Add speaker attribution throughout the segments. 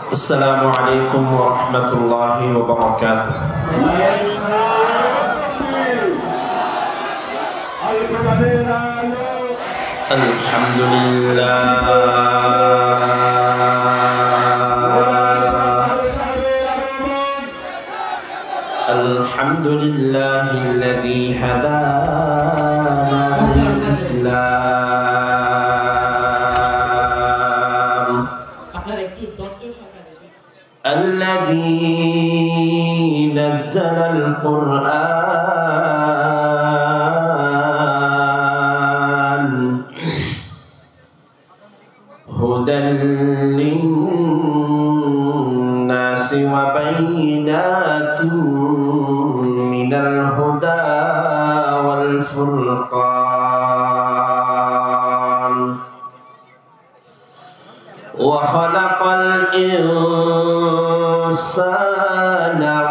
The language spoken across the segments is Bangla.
Speaker 1: السلام عليكم ورحمة الله وبركاته. الحمد لله الحمد لله الذي هدانا للإسلام الذي نزل القرآن هدى للناس وبينات من الهدى والفرقان وخلق الإنسان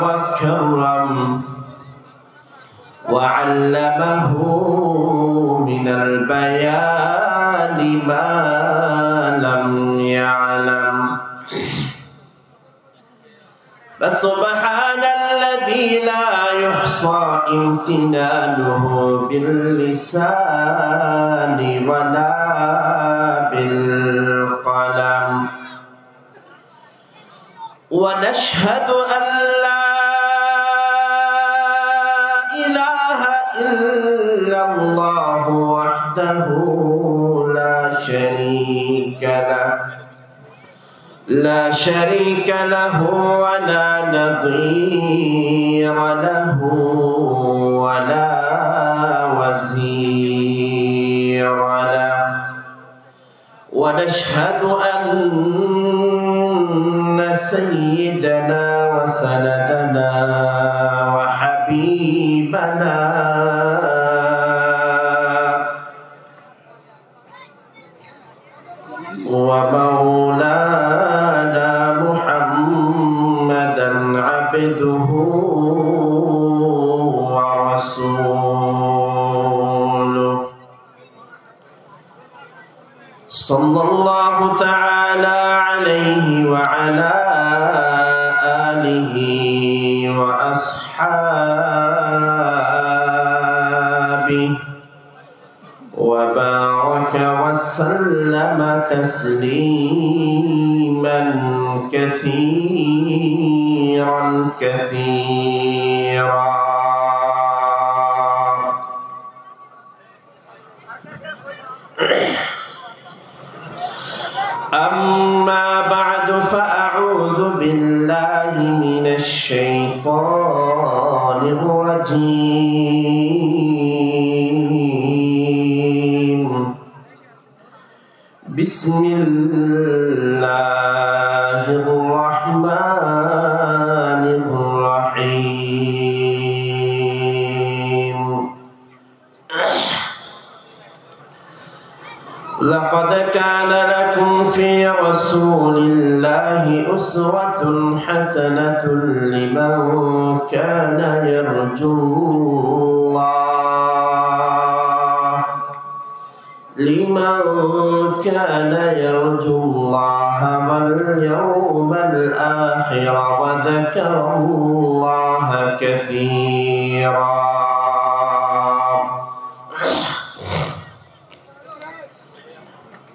Speaker 1: وكرم وعلمه من البيان ما لم يعلم فسبحان الذي لا يحصى امتنانه باللسان ولا بالقلم ونشهد أن لا إله إلا الله وحده لا شريك له ولا نظير له ولا وزير له ونشهد أن سيدنا وسندنا وحبيبنا ومولانا محمدا عبده ورسوله صلى الله تعالى عليه وعلى آله وأصحابه وبارك وسلم تسليما كثيرا كثيرا. أما بعد فأعوذ بالله من الشيطان الرجيم بسم الله الرحمن الرحيم لقد كان لكم في رسول الله أسوة حسنة لمن كان يرجو الله واليوم الآخر وذكر الله كثيرا.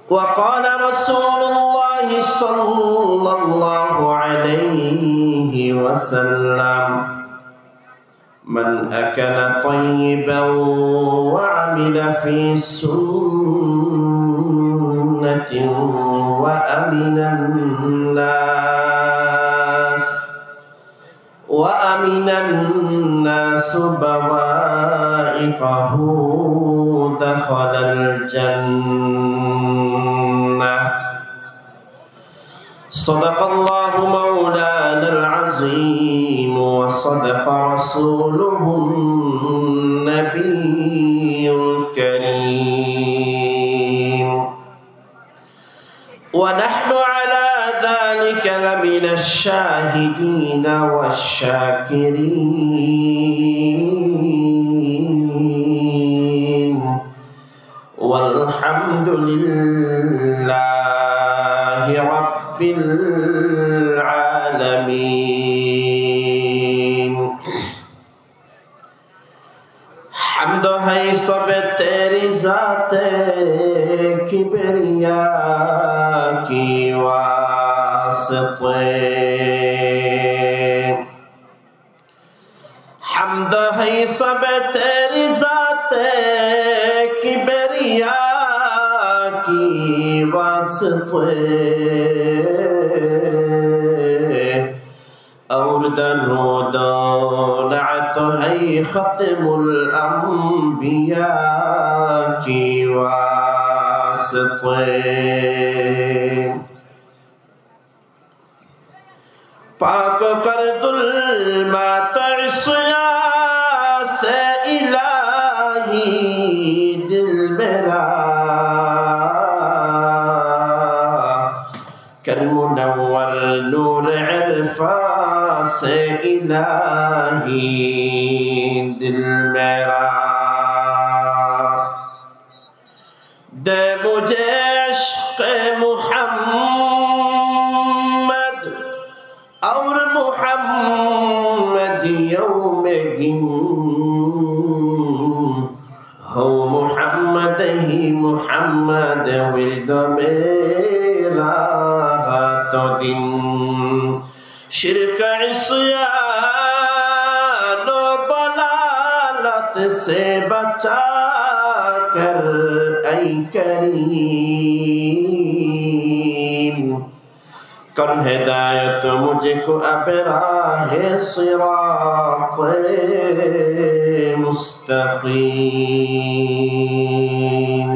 Speaker 1: وقال رسول الله صلى الله عليه وسلم من أكل طيبا وعمل في سنة وأمن الناس بوائقه دخل الجنة. صدق الله مولانا العظيم وصدق رسوله النبي الكريم ونحن على ذلك لمن الشاهدين والشاكرين والحمد لله رب العالمين حمد ہے سب تیری ذات کبریا کی واسطے حمد ہے سب تیری ذات کبریا کی واسطے اور درود نعت ہے ختم الانبیاء کی واسطے پاک کر ظلمات عصیان سے الہی دل میرا کر منور نور عرفان سے الہی دل میرا دے مجھے عشق محمد اور محمد یوم گن ہو محمد ہی محمد ورد میرا رات و دن شرک عصیان و ضلالت سے بچا کر اے کریم کر ہدایت مجھے کو اب راہ صراط مستقیم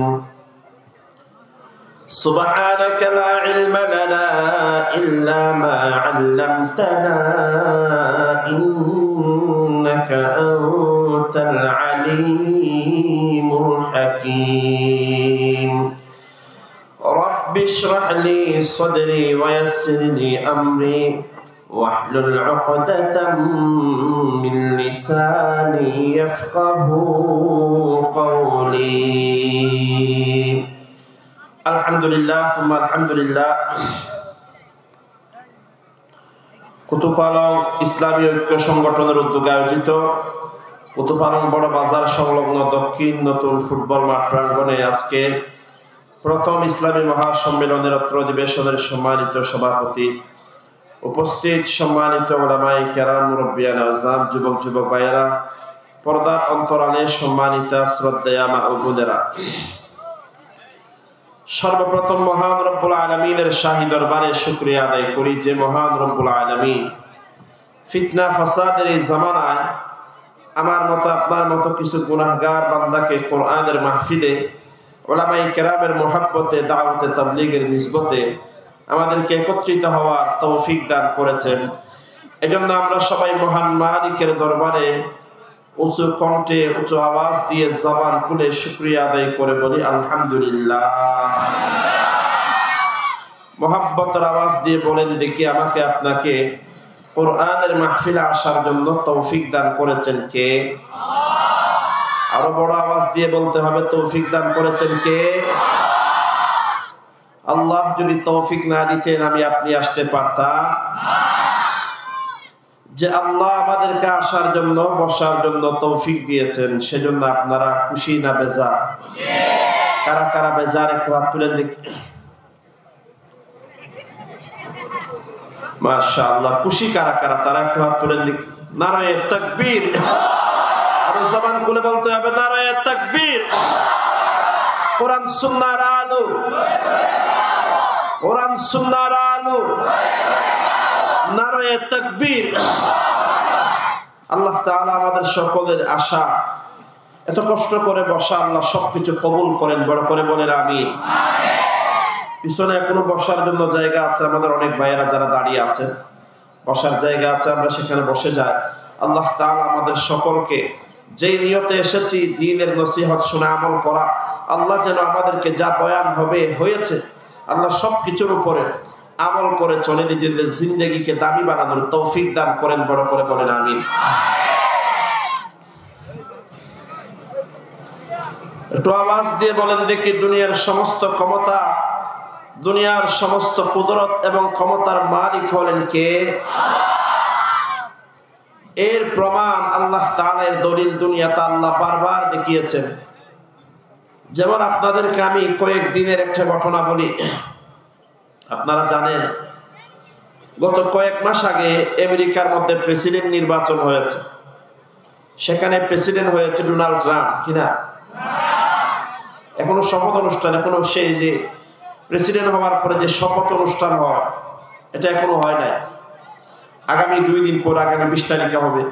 Speaker 1: سبحانك لا علم لنا إلا ما علمتنا إنك أنت العليم الحكيم رب اشرح لي صدري ويسر لي أمري واحلل عقدة من لساني يفقه قولي আলহামদুলিল্লাহ সুম্মা আলহামদুলিল্লাহ কুতুপালং ইসলামী ঐক্য সংগঠনের উদ্যোগে আয়োজিত কুতুপালং বড় বাজার সংলগ্ন দক্ষিণ নতুন ফুটবল মাঠ প্রাঙ্গণে আজকে প্রথম ইসলামী মহাসম্মেলনের অত্র অধিবেশনের সম্মানিত সভাপতি উপস্থিত সম্মানিত উলামায়ে কেরাম মুরব্বিয়ান আযম যুবক যুবক ভাইয়েরা পর্দার অন্তরালে সম্মানিতা শ্রদ্ধেয়া মা ও বোনেরা সর্বপ্রথম মহান রব্বুল আলামিনের শাহী দরবারে শুকরিয়া আদায় করি যে মহান রব্বুল আলামিন ফিতনা ফাসাদের এই জামানায় আমার মতো আপনার মতো কিছু গুনাহগার বান্দাকে কোরআনের মাহফিলে উলামায়ে কেরামের মুহাব্বতে দাওয়াতে তাবলীগের নিসবতে আমাদেরকে একত্রিত হওয়ার তৌফিক দান করেছেন এজন্য আমরা সবাই মহান মালিকের দরবারে উঁচু কণ্ঠে উঁচু আওয়াজ দিয়ে জবান খুলে শুকরিয়া আদায় করে বলি আলহামদুলিল্লাহ মুহাব্বতের আওয়াজ দিয়ে বলেন দেখি আমাকে আপনাকে কোরআনের মাহফিলে আসার জন্য তৌফিক দান করেছেন কে আরো বড় আওয়াজ দিয়ে বলতে হবে তৌফিক দান করেছেন কে আল্লাহ যদি তৌফিক না দিতেন আমি আপনি আসতে পারতাম যে আল্লাহ আমাদেরকে আসার জন্য বসার জন্য তৌফিক দিয়েছেন সেজন্য আপনারা খুশি না বেজার কারা কারা বেজার একটু হাত তুলেন দেখি মাশাআল্লাহ খুশি কারা কারা তারা একটু হাত তুলেন দেখি নারায়ে তাকবীর আরো জবান খুলে বলতে হবে নারায়ে তাকবীর কোরআন সুন্নাহর আলো কোরআন সুন্নাহর আলো নারায়ে তাকবীর আল্লাহ তাআলা আমাদের সকলের আশা এত কষ্ট করে বসা আল্লাহ সবকিছু কবুল করেন বড় করে বলেন আমিন পিছনে এখনো বসার জন্য জায়গা আছে আমাদের অনেক ভাইয়েরা যারা দাঁড়িয়ে আছেন বসার জায়গা আছে আমরা সেখানে বসে যাই আল্লাহ তাআলা আমাদের সকলকে যেই নিয়তে এসেছি দ্বীনের নসিহত শুনে আমল করা আল্লাহ যেন আমাদেরকে যা বয়ান হবে হয়েছে আল্লাহ সবকিছুর উপরে আমল করে চলে নিজেদের জিন্দেগিকে দামি বানানোর তৌফিক দান করেন বড় করে বলেন আমিন একটু আওয়াজ দিয়ে বলেন দেখি দুনিয়ার সমস্ত ক্ষমতা দুনিয়ার সমস্ত কুদরত এবং ক্ষমতার মালিক হলেন কে? এর প্রমাণ আল্লাহ তাআলার দলিল দুনিয়াতে আল্লাহ বারবার দেখিয়েছেন। যেমন আপনাদেরকে আমি কয়েকদিনের একটা ঘটনা বলি। আপনারা জানেন গত কয়েক মাস আগে আমেরিকার মধ্যে প্রেসিডেন্ট নির্বাচন হয়েছে। সেখানে প্রেসিডেন্ট হয়েছে ডোনাল্ড ট্রাম্প, কিনা? এখনো শপথ অনুষ্ঠান, এখনো সেই যে প্রেসিডেন্ট হওয়ার পরে যে শপথ অনুষ্ঠান হয় এটা এখনো হয় নাই। আগামী 2 দিন পর, আগামী 20 তারিখে হবে।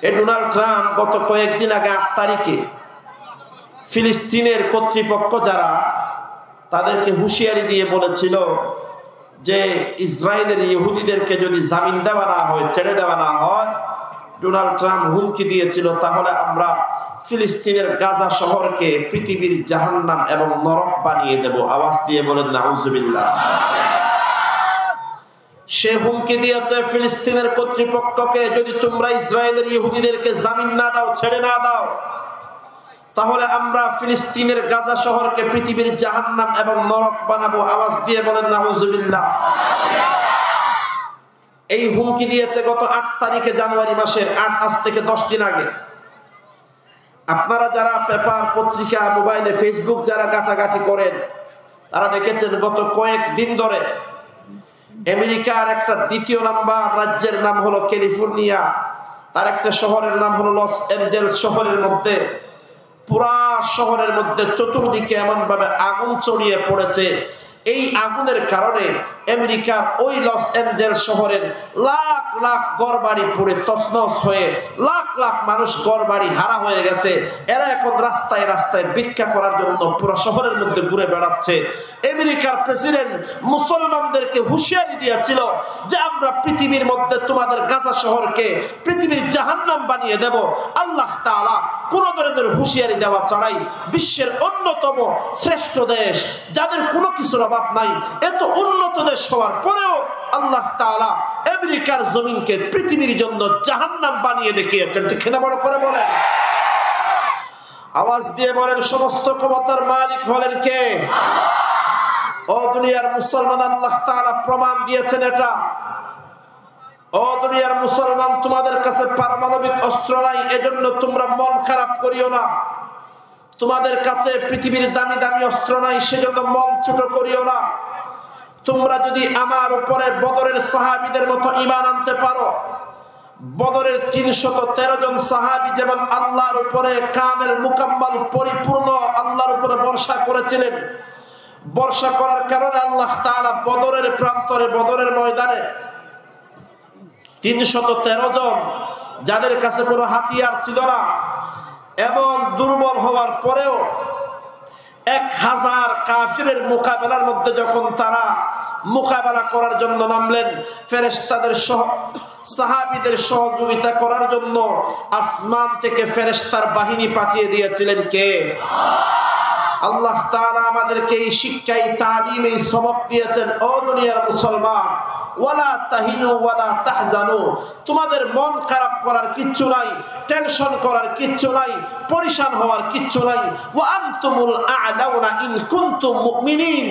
Speaker 1: এই ডোনাল্ড ট্রাম্প গত কয়েকদিন আগে 8 তারিখে ফিলিস্তিনের কর্তৃপক্ষ যারা, তাদেরকে হুঁশিয়ারি দিয়ে বলেছিল যে ইসরায়েলের ইহুদিদেরকে যদি জামিন দেওয়া না হয়, ছেড়ে দেওয়া না হয়, ডোনাল্ড ট্রাম্প হুমকি দিয়েছিল তাহলে আমরা ফিলিস্তিনের গাজা শহরকে পৃথিবীর জাহান্নাম এবং নরক বানিয়ে দেব। আওয়াজ দিয়ে বলেন নাউজুবিল্লাহ। সে হুমকি দিয়েছে ফিলিস্তিনের কর্তৃপক্ষকে, যদি তোমরা ইসরায়েলের ইহুদিদেরকে জামিন না দাও, ছেড়ে না দাও, তাহলে আমরা ফিলিস্তিনের গাজা শহরকে পৃথিবীর জাহান্নাম এবং নরক বানাবো। আওয়াজ দিয়ে বলেন নাউজুবিল্লাহ। এই হুমকি দিয়েছে গত 8 তারিখে জানুয়ারি মাসের 8, আজ থেকে 10 দিন আগে। আপনারা যারা পেপার, পত্রিকা, মোবাইলে, ফেসবুক যারা ঘাটাঘাটি করেন, তারা দেখেছেন গত কয়েকদিন ধরে আমেরিকার একটা 2য় নাম্বার রাজ্যের নাম হলো ক্যালিফোর্নিয়া, তার একটা শহরের নাম হলো লস অ্যাঞ্জেলস শহরের মধ্যে, পুরা শহরের মধ্যে চতুর্দিকে এমন ভাবে আগুন ছড়িয়ে পড়েছে। এই আগুনের কারণে আমেরিকার ওই লস অ্যাঞ্জেলস শহরের লাখ লাখ ঘরবাড়ি পুড়ে তছনছ হয়ে লাখ লাখ মানুষ ঘরবাড়ি হারা হয়ে গেছে। এরা এখন রাস্তায় রাস্তায় ভিক্ষা করার জন্য পুরো শহরের মধ্যে ঘুরে বেড়াচ্ছে। আমেরিকার প্রেসিডেন্ট মুসলমানদেরকে হুঁশিয়ারি দিয়েছিল যে আমরা পৃথিবীর মধ্যে তোমাদের গাজা শহরকে পৃথিবীর জাহান্নাম বানিয়ে দেব। আল্লাহ তাআলা কোন ধরনের হুঁশিয়ারি দেওয়া ছাড়াই বিশ্বের অন্যতম শ্রেষ্ঠ দেশ, যাদের কোনো কিছুর অভাব নাই, এত উন্নত দেশ হওয়ার পরেও আল্লাহ তাআলা আমেরিকার জমিনকে পৃথিবীর জন্য জাহান্নাম বানিয়ে দেখিয়েছেন। ঠিক না? বড় করে বলেন, আওয়াজ দিয়ে বলেন, সমস্ত ক্ষমতার মালিক হলেন কে? ও দুনিয়ার মুসলমান, আল্লাহ তাআলা প্রমাণ দিয়েছেন এটা। ও দুনিয়ার মুসলমান, তোমাদের কাছে পারমাণবিক অস্ত্র নাই, এজন্য তোমরা মন খারাপ করিও না। তোমাদের কাছে পৃথিবীর দামি দামি অস্ত্র নাই, সেজন্য মন ছোট করিও না। তোমরা যদি আমার উপরে বদরের সাহাবীদের মতো ঈমান আনতে পারো, বদরের 313 জন সাহাবী যেমন আল্লাহর উপরে কামেল মুকাম্মাল পরিপূর্ণ আল্লাহর উপরে ভরসা করেছিলেন, ভরসা করার কারণে আল্লাহ তাআলা বদরের প্রান্তরে, বদরের ময়দানে 313 জন যাদের কাছে কোনো হাতিয়ার ছিল না এবং দুর্বল হওয়ার পরেও 1000 কাফিরের মোকাবেলার মধ্যে যখন তারা মোকাবেলা করার জন্য নামলেন, ফেরেশতাদের সাহাবীদের সহযোগিতা করার জন্য আসমান থেকে ফেরেশতার বাহিনী পাঠিয়ে দিয়েছিলেন কে? আল্লাহ তাআলা আমাদেরকে এই শিক্ষা, এই তালিম, এই সবক দিয়েছেন। ও দুনিয়ার মুসলমান, ওয়ালা তাহিনু ওয়ালা তাহজানু, তোমাদের মন খারাপ করার কিচ্ছু নাই, টেনশন করার কিচ্ছু নাই, পরিশান হওয়ার কিচ্ছু নাই। ওয়া আনতুমুল আ'লাউনা ইন কুনতুম মুমিনিন,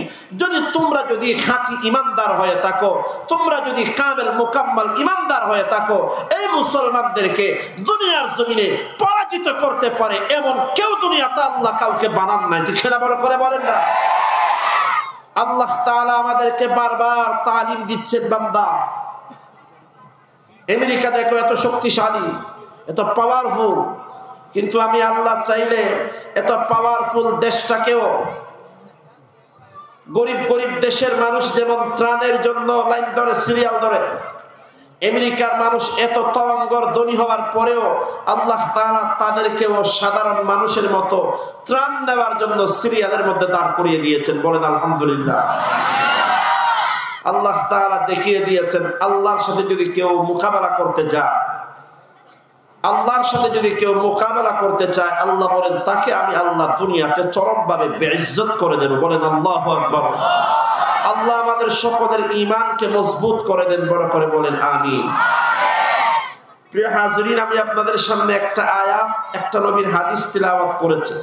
Speaker 1: তোমরা যদি খাঁটি ঈমানদার হয়ে থাকো, তোমরা যদি কামেল মুকাম্মাল ঈমানদার হয়ে থাকো, এই মুসলমানদেরকে দুনিয়ার জমিনে পরাজিত করতে পারে এমন কেউ দুনিয়াতে আল্লাহ কাউকে বানান নাই। ঠিক না? বড় করে বলেন না। আল্লাহ তাআলা আমাদেরকে বারবার তালিম দিচ্ছেন, বান্দা আমেরিকা দেখো এত শক্তিশালী, এত পাওয়ারফুল, কিন্তু আমি আল্লাহ চাইলে এত পাওয়ারফুল দেশটাকেও, গরিব গরিব দেশের মানুষ যেমন ত্রাণের জন্য লাইন ধরে, সিরিয়াল ধরে, আমেরিকার মানুষ এত তওয়াঙ্গর ধনী হওয়ার পরেও আল্লাহ তাআলা তাদেরকেও সাধারণ মানুষের মতো ত্রাণ দেওয়ার জন্য সিরিয়ালের মধ্যে দাঁড় করিয়ে দিয়েছেন। বলেন আলহামদুলিল্লাহ। আল্লাহ তাআলা দেখিয়ে দিয়েছেন, আল্লাহর সাথে যদি কেউ মোকাবেলা করতে যায়, আল্লাহর সাথে যদি কেউ মোকাবেলা করতে চায়, আল্লাহ বলেন তাকে আমি আল্লাহ দুনিয়াতে চরমভাবে বেইজ্জত করে দেব। বলেন আল্লাহু আকবার। আল্লাহ আমাদের সকলের ঈমানকে মজবুত করে দেন। বড় করে বলেন আমিন। প্রিয় হাজিরিন, আমি আপনাদের সামনে একটা আয়াত, একটা নবীর হাদিস তিলাওয়াত করেছি।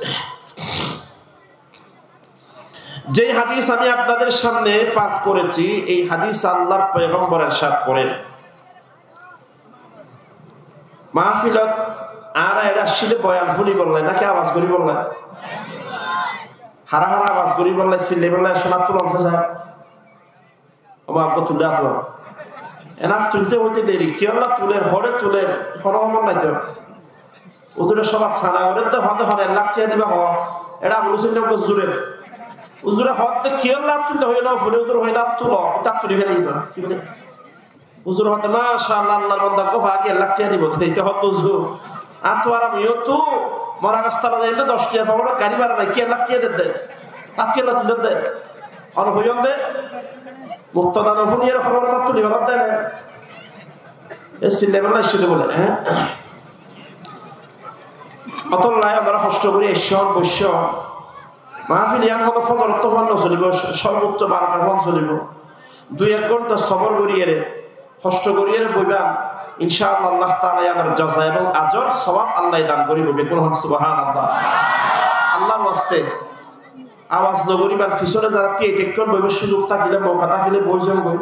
Speaker 1: যে হাদিস আমি আপনাদের সামনে পাঠ করেছি, এই হাদিস আল্লাহর পয়গম্বর ইরশাদ করেন, মাহফিলত আর এরা শীতে বয়ান ফুলি বললেন নাকি আওয়াজ করি বললেন, হারা হারা আওয়াজ করি বললেন, সিল্লে বললেন, সোনার তুলছে স্যার আমার তুলে আতো এনার তুলতে হইতে দেরি কি আল্লাহ তুলের হরে তুলের হরহমন নাই তো ওদের সবার ছানা করে তো হতে হরে লাখিয়া দিবা হ এটা বলেছিল জুরের উজুরে হতে কি আল্লাহ তুলতে হয়ে না ফুলে উজুর হয়ে দাঁত তুলো তার তুলি ফেলে দিত কি বলে উজুর হতে মাশাআল্লাহ আল্লাহর বান্দা গোফা আগে লাখিয়া দিব এইটা হত উজুর আর তো আর আমিও তো মরা গাছতলা যাইতে 10 টাকা পাবো গাড়ি ভাড়া নাই কি লাখিয়া দে তার কি আল্লাহ তুলে দে আর হইন দে মুক্তদা নফুনিয়ার খবর তার তুলি ভালো দেয় না এই সিলেবেলা এসে বলে হ্যাঁ অতল নাই আমরা কষ্ট করি ঈশ্বর বৈশ্য মাহফিল ইয়ান হতো ফজর তো ফোন চলিব সর্বোচ্চ 12টা ফোন চলিব 2-1 ঘন্টা সবর করিয়ে কষ্ট করিয়ে বইবান ইনশাআল্লাহ আল্লাহ তাআলা ইয়ার জাযা এবং আজর সওয়াব আল্লাহ দান করিব বেকুল সুবহানাল্লাহ আল্লাহর ওয়াস্তে আওয়াজ নগরিবার পিছনে যারা টিকেটকন বইবে সুযোগ থাকিলে মৌকা থাকিলে বই যাও বই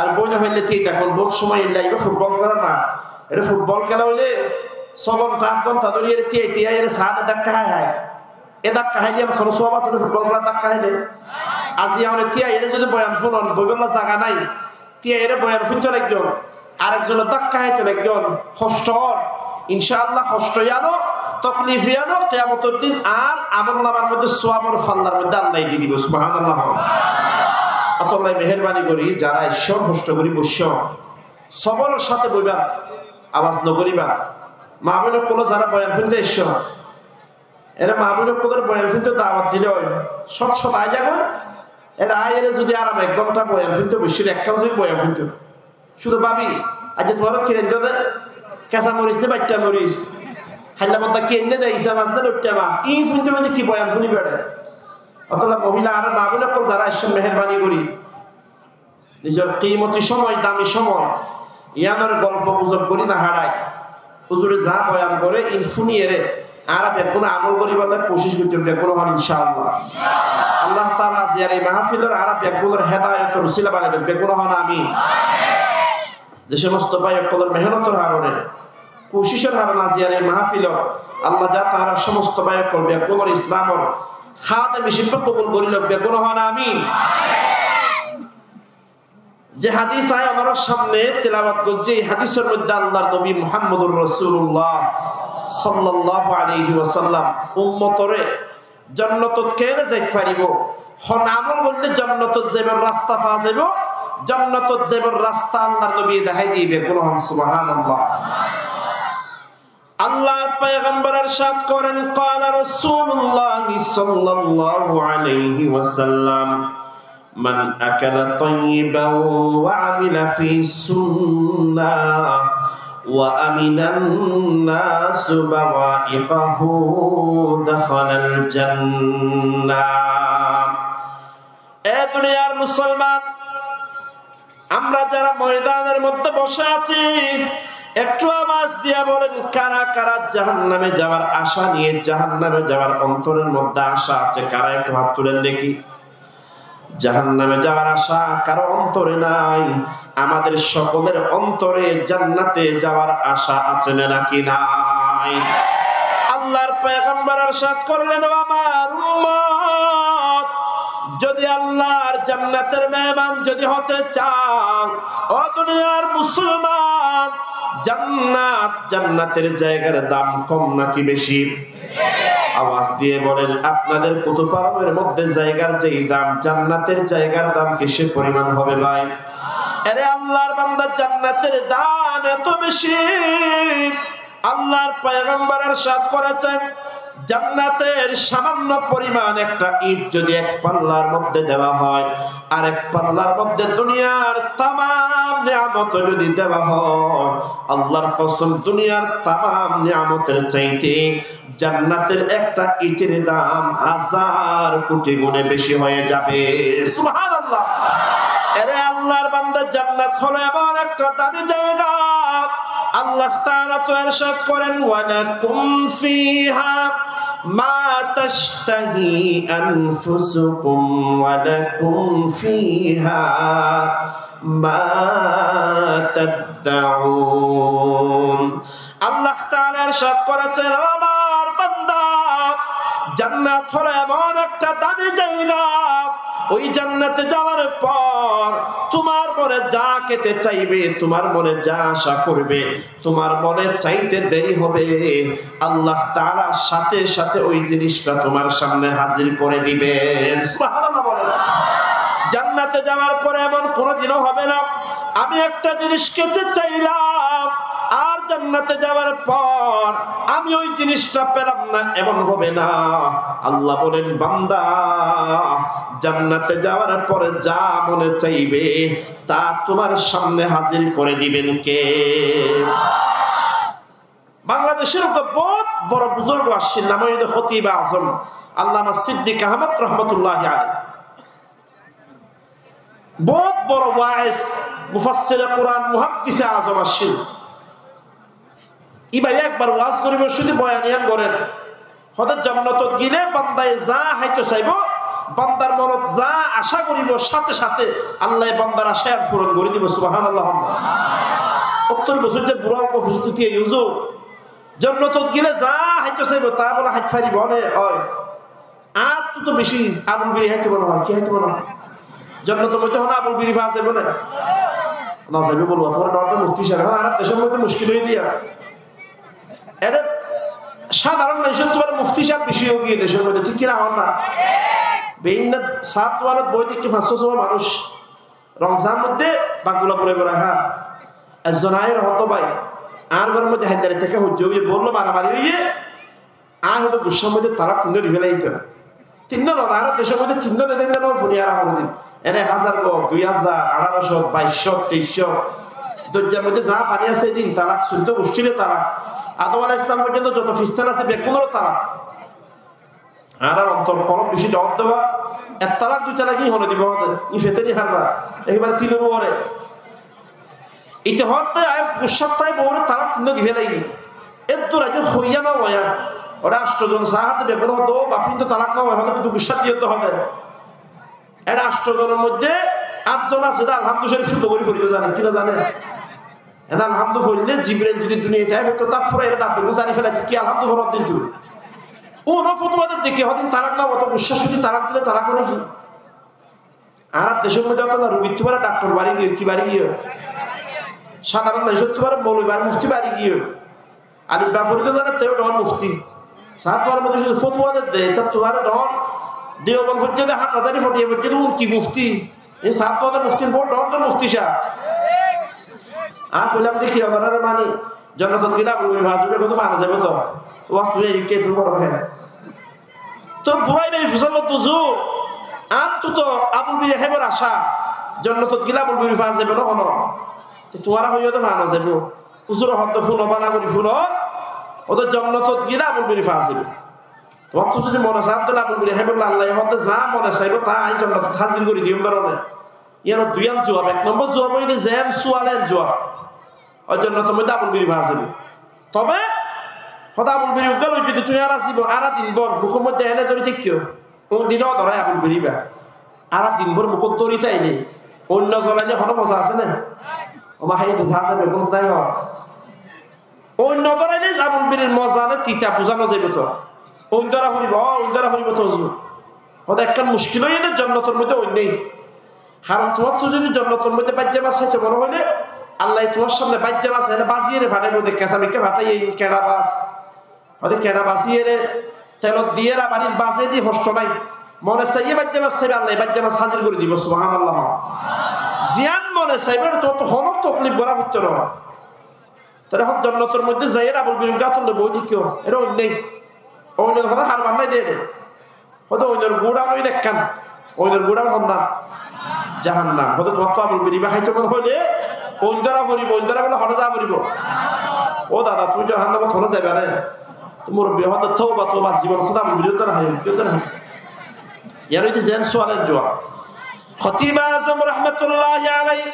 Speaker 1: আর বই না হইলে ঠিক এখন বহুত সময় লাগবে ফুটবল খেলা না এটা ফুটবল খেলা হইলে 6 ঘন্টা 8 ঘন্টা ধরে এর টিয়া এর সাদা ধাক্কা হয় এ ধাক্কা খাইলে আমার খরচ হওয়া আছে ফুটবল খেলা ধাক্কা খাইলে আজি আমাদের টিয়া এর যদি বয়ান শুনুন বইবেলা জায়গা নাই টিয়া এর বয়ান শুনতে একজন আরেকজনের ধাক্কা খাইতে একজন কষ্ট ইনশাআল্লাহ কষ্ট জানো তকলিফ জানো কিয়ামতের দিন আর আমলনামার মধ্যে সওয়াবের ফাল্লার মধ্যে আল্লাহ দিয়ে দিব সুবহানাল্লাহ আল্লাহ মেহেরবানি করি যারা ঈশ্বর কষ্ট করি বস্য সবরের সাথে বইবা আওয়াজ নগরিবা মা বোনের কোন যারা বয়ান শুনতে ঈশ্বর এরা মা বোনের কোদের বয়ান শুনতে দাওয়াত দিলে হয় সব আয় যাগো এরা আয় এর যদি আর 1 ঘন্টা বয়ান শুনতে বসির একটাও যদি বয়ান শুনতে শুধু ভাবি আজ তোমার কিনে দেবে কেঁচা মরিচ নে বাচ্চা মরিচ হাইলা মধ্যে কে এনে দেয় ইসা মাছ না লুট্টা মাছ এই শুনতে মানে কি বয়ান শুনি বেড়ে অথবা মহিলা আর মা বোনের কোল যারা ঈশ্বর মেহেরবানি করি নিজের কিমতি সময় দামি সময় ইয়ানোর গল্প গুজব করি না হারায় হুজুরে যা বয়ান করে ইন শুনিয়ে রে আর বেগুন আমল করি বলে কোশিশ করতে বেগুন হন ইনশাআল্লাহ আল্লাহ তাআলা জিয়ার এই মাহফিলের আর বেগুনের হেদায়েতের উসিলা বানাবেন বেগুন হন আমিন যে সমস্ত ভাই একদম মেহনতের কারণে কোশিশের কারণে জিয়ার এই মাহফিল আল্লাহ যা তারা সমস্ত ভাই করবে বেগুনের ইসলামের খাদেম হিসেবে কবুল করিল বেগুন হন আমিন যে হাদিস আয় আমার সামনে তেলাওয়াত করছি এই হাদিসের মধ্যে আল্লাহর নবী মুহাম্মদুর রাসূলুল্লাহ সাল্লাল্লাহু আলাইহি ওয়াসাল্লাম উম্মতরে জান্নাতত কেনে যাইতে পারিব হন আমল করলে জান্নাতত যাবার রাস্তা পাওয়া যাইব জান্নাতত যাবার রাস্তা আল্লাহর নবী দেখাই দিবে কোন সুবহানাল্লাহ আল্লাহর পয়গম্বর ইরশাদ করেন ক্বালা রাসূলুল্লাহ সাল্লাল্লাহু আলাইহি ওয়াসাল্লাম من أكل طيبا وعمل في السنة وأمن الناس بوائقه دخل الجنة এ দুনিয়ার মুসলমান আমরা যারা ময়দানের মধ্যে বসে আছি একটু আওয়াজ দিয়া বলেন কারা কারা জাহান্নামে যাওয়ার আশা নিয়ে জাহান্নামে যাওয়ার অন্তরের মধ্যে আশা আছে কারা একটু হাত তুলেন দেখি জাহান্নামে যাওয়ার আশা কারো অন্তরে নাই আমাদের সকলের অন্তরে জান্নাতে যাওয়ার আশা আছে নাকি নাই আল্লাহর পয়গম্বর ইরশাদ করলেন আমার উম্মত যদি আল্লাহর জান্নাতের মেহমান যদি হতে চাও ও দুনিয়ার মুসলমান জান্নাতের জায়গার দাম কম নাকি বেশি আওয়াজ দিয়ে বলেন আপনাদের কুতুবপাড়ার মধ্যে জায়গার যেই দাম জান্নাতের জায়গার দাম কিসের পরিমাণ হবে ভাই আরে আল্লাহর বান্দা জান্নাতের দাম এত বেশি আল্লাহর পয়গম্বর ইরশাদ করেছেন জান্নাতের সামান্য পরিমাণ একটা ইট যদি এক পাল্লার মধ্যে দেওয়া হয় আর এক পাল্লার মধ্যে দুনিয়ার तमाम নিয়ামত যদি দেওয়া হয় আল্লাহর কসম দুনিয়ার तमाम নিয়ামতের চাইতে জান্নাতের একটা ইটের দাম 1000 কোটি গুণে বেশি হয়ে যাবে সুবহানাল্লাহ আরে আল্লাহর বান্দা জান্নাত হলো এমন একটা দামি জায়গা আল্লাহ তাআলা তো ইরশাদ করেন ওয়ালাকুম ফিহা মা তাশতাহি আনফুসুকুম ওয়া লাকুম ফিহা মা তাদউন। আল্লাহ তাআলা ইরশাদ করেছেন, আমার বান্দা, জান্নাত হলো এমন একটা দামি জায়গা, ওই জান্নাতে যাওয়ার পর তোমার মনে যা খেতে চাইবে, তোমার মনে যা আশা করবে, তোমার মনে চাইতে দেরি হবে, আল্লাহ তাআলা সাথে সাথে ওই জিনিসটা তোমার সামনে হাজির করে দিবেন। সুবহানাল্লাহ বলেন। জান্নাতে যাওয়ার পরে এমন কোনোদিনও হবে না আমি একটা জিনিস খেতে চাইলাম আর জান্নাতে যাওয়ার পর আমি ওই জিনিসটা পেলাম না, এমন হবে না। আল্লাহ বলেন, বান্দা, জান্নাতে যাওয়ার পরে যা মনে চাইবে তা তোমার সামনে হাজির করে দিবেন কে? বাংলাদেশের বহুত বড় বুজুর্গ আসছেন, নাম হইল খতিব আজম আল্লামা সিদ্দিক আহমদ রহমতুল্লাহ আলাইহি। বহুত বড় ওয়াইজ মুফাসসিরে কোরআন মুহাদ্দিসে আজম আসছেন। ইবাই একবার ওয়াজ করিব শুধু বয়ানিয়ান করেন, হয়তো জান্নাতত গিলে বান্দায় যা হাইতে চাইব, বান্দার মনত যা আশা করিব, সাথে সাথে আল্লাহ বান্দার আশা পূরণ করে দিব। সুবহানাল্লাহ। 70 বছর যে বুড়া উপস্থিতি ইউজু জান্নাতত গিলে যা হাইতে চাইব তা বলে হাইতে পারিব না। হয় আর তো বেশি আবুল বিরি হাইতে বলা হয়, কি হাইতে বলা হয়? জান্নাতের মধ্যে হলো আবুল বিরি ফাজ যাবে না, না যাবে বলবো তোমার ডক্টর মুফতি সাহেব আর দেশের মধ্যে মুশকিল হয়ে দিয়া। এটা সাধারণ মানুষের তোমার মুফতি সাহেব বেশি হয়ে গিয়ে দেশের মধ্যে, ঠিক কিনা? হন না? বেইন্না সাত ওয়ালত বই দেখতে 500 মানুষ রমজান মধ্যে বাগুলা পরে বেড়ায়। হ্যাঁ, একজন আয়ের হত ভাই আর ঘরের মধ্যে হায়দারি থেকে হজ্জ হয়ে বললো মারামারি হইয়ে আর হয়তো গুসার মধ্যে তারা 3 দিন ফেলাই দিত। 3 দিন আর দেশের মধ্যে 3 দিন দেখলেন ফুনিয়ারা কোনোদিন এনে 1000 গো 2000 1800 2200 2300 দরজার মধ্যে যা পানি আছে দিন তালাক 14 গোষ্ঠীরে তালাক, আদম আলাইহিস সালাম পর্যন্ত যত ফিস্তান আছে বেগুলোর তালাক। আর অন্তর কলম বেশি ডর দেওয়া, এক তালাক 2 তালাকই হলে দিব হবে, ই ফেতেনি হারবা একেবারে 3 ওরে ইতে হতে আয় গুসারটাই বউরে তালাক 3 দিবে লাগি এর তো রাজে হইয়া না হইয়া ওরা 8 জন সাহাতে বেগুন হতো বাপি তো তালাক না হয়, হয়তো কিন্তু গুসার দিতে হবে। এটা 8 জনের মধ্যে 8 জন আছে আলহামদুলিল্লাহ শুদ্ধ করে ফেলতে জানেন কিনা জানেন? এটা আলহামদুলিল্লাহ ফেললে জিবরাইল যদি দুনিয়ায় যায় তো তার পরে এটা দাঁত জানি ফেলে কি আলহামদুলিল্লাহ দিন তুই ও না ফতোয়াদের দেখে হদিন তালাক না অত বিশ্বাস যদি তালাক দিলে তালাক নাকি? আর দেশের মধ্যে অত না রোগীর তোমার ডাক্তার বাড়ি গিয়ে কি বাড়ি গিয়ে সাধারণ মানুষের তোমার মৌলবী মুফতি বাড়ি গিয়ে আলিফ বা ফরিদ জানে তেও ডন মুফতি সাত তোমার মধ্যে শুধু ফতোয়াদের দেয় তার তোমার ডন দেওবন পর্যন্ত 8000 ফটিয়ে পর্যন্ত কি মুফতি এই সাত তোমাদের মুফতির বড় ডন মুফতি সাহেব আর কইলাম দেখি ওনারা মানে জান্নাত গিলা বলবি ভাজবে কত ফানা যাবে তো ওয়াস তুই কে তুই বড় হয় তো বুড়াই ভাই ফুসাল তো জু আর তো আবুল বিরে হেবর আশা জান্নাত গিলা বলবি ফাজ যাবে না কোনো তো তোরা হইও তো ফানা যাবে হুজুর হদ ফুল বালা করি ফুল ওদের জান্নাত গিলা আবুল বিরে ফাজ যাবে তোমার তো যদি মনে চান তাহলে আবুল বিরে হেবর আল্লাহ হতে যা মনে চাইবো তা এই জান্নাত হাজির করে দিম ধরনের ইয়ার দুইয়ান জবাব। 1 নম্বর জবাব হইলে জেন সুয়ালেন জবাব ওই জন্য তুমি আবুল বিরি ভাসিল তবে হদা আবুল বিরি উগাল যদি তুই আর আসিব আর দিনভর মুখের মধ্যে এনে ধরে থাকিও কোন দিনও ধরাই আবুল বিরিবা আর দিনভর মুখ তরি তাইলে অন্য জ্বলাইলে হলো মজা আছে না আমার হাইয়ে দেখা যাবে কোন নাই হয় অন্য ধরাইলে আবুল বিরির মজা না তিতা বোঝানো যাবে তো অন্যরা ফুরিব তো হদা একটা মুশকিল হয়ে না জান্নাতের মধ্যে অন্যই হারাম তোমার তো যদি জান্নাতের মধ্যে বাজ্যা মাছ খাইতে বড় হইলে আল্লাহ তোমার সামনে বাজ্যা মাছ এনে বাজিয়ে রে ভাটাই মধ্যে কেঁচামিকে ভাটাই এই কেনা বাস হয়তো কেনা বাজিয়ে রে তেলত দিয়ে রা বাড়ির বাজে দিয়ে হস্ত নাই মনে চাইয়ে বাজ্যা মাছ খাইবে আল্লাহ বাজ্যা মাছ হাজির করে দিব সুবহানাল্লাহ। জিয়ান মনে চাইবে তো হনক তকলিফ করা হতো না তাহলে এখন জান্নাতের মধ্যে যাই আবুল বিরি গাতলে বই দিকেও এটা অন্যই অন্য কথা হার বান্নাই দিয়ে দে হয়তো অন্যের গুড়া নই দেখান অন্যের গুড়া সন্ধান জাহান্নাম হয়তো তোমার তো আবুল বিরি বা খাইতে মনে হইলে অন্যরা ফুরিব অন্যরা বলে হলে যা ফুরিব ও দাদা তুই জাহান্নামত হলে যাবে না তোমার বিহত তওবা জীবন খোদা আবুল বিরি তো না হয় ইয়ার হইতে জেন সোয়ালের জবাব। খতিব আজম রাহমাতুল্লাহি আলাইহি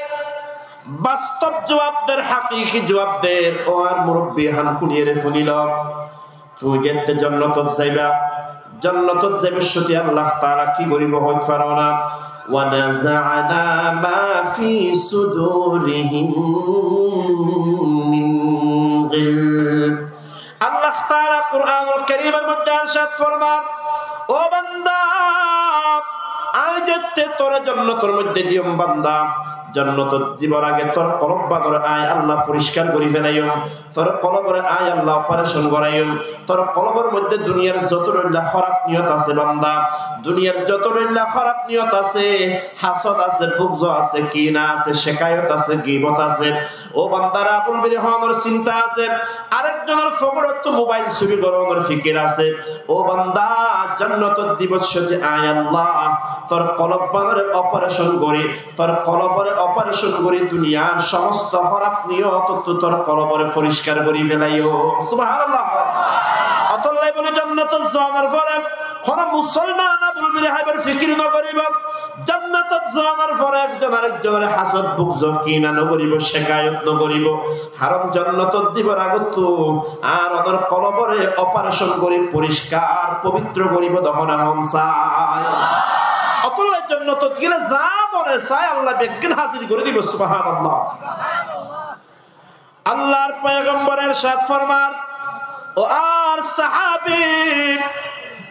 Speaker 1: বাস্তব জবাবদের হাকিকি জবাবদের ও আর মুরব্বি হানকুনিয়ে ফুনিল তুমি গেতে জান্নাতত যাইবা, জান্নাতত যাইবার সাথে আল্লাহ তাআলা কি করিব হইতে পারো না। ওয়া নাযা'না মা ফি সুদুরিহিম মিন গিল। আল্লাহ তাআলা কুরআনুল কারীমের মধ্যে ইরশাদ ফরমান, ও বান্দা আজতে তোর জান্নাতের মধ্যে দিয়ম বান্দা, জান্নাত জীবন আগে তোর কলব বাদর আয় আল্লাহ পরিষ্কার করি ফেলাইম, তোর কলবরে আয় আল্লাহ অপারেশন করাইম। তোর কলবের মধ্যে দুনিয়ার যত রইলা খারাপ নিয়ত আছে বান্দা, দুনিয়ার যত রইলা খারাপ নিয়ত আছে, হাসদ আছে, বুগজ আছে, কিনা আছে, শিকায়ত আছে, গীবত আছে, ও বান্দারা আবুল বিরে হওয়ার চিন্তা আছে, আরেকজনের ফগরত মোবাইল চুরি করানোর ফিকির আছে, ও বান্দা জান্নাতের দিবস সাথে আয় আল্লাহ তোর কলব বাদরে অপারেশন করি, তোর কলবরে অপারেশন করি, দুনিয়ার সমস্ত খারাপ নিয়ত তোর কলবরে পরিষ্কার করি ফেলাইও। সুবহানাল্লাহ। অতলাই বলে জান্নাত যাওয়ার পরে কোন মুসলমান বলবি হাইবার ফিকির না করিব, জান্নাত যাওয়ার পরে একজন আরেকজনের হাসদ বুগজ কিনা না করিব, শিকায়ত না করিব, হারাম জান্নাত দিবার আগত আর ওদের কলবরে অপারেশন করি পরিষ্কার পবিত্র করিব দহনা হনসায়। অতলাই জান্নাত গেলে যা মনে চায় আল্লাহ বেগিন হাজির করে দিব। সুবহানাল্লাহ। আল্লাহর পয়গম্বরের ইরশাদ ফরমান, ও আর সাহাবী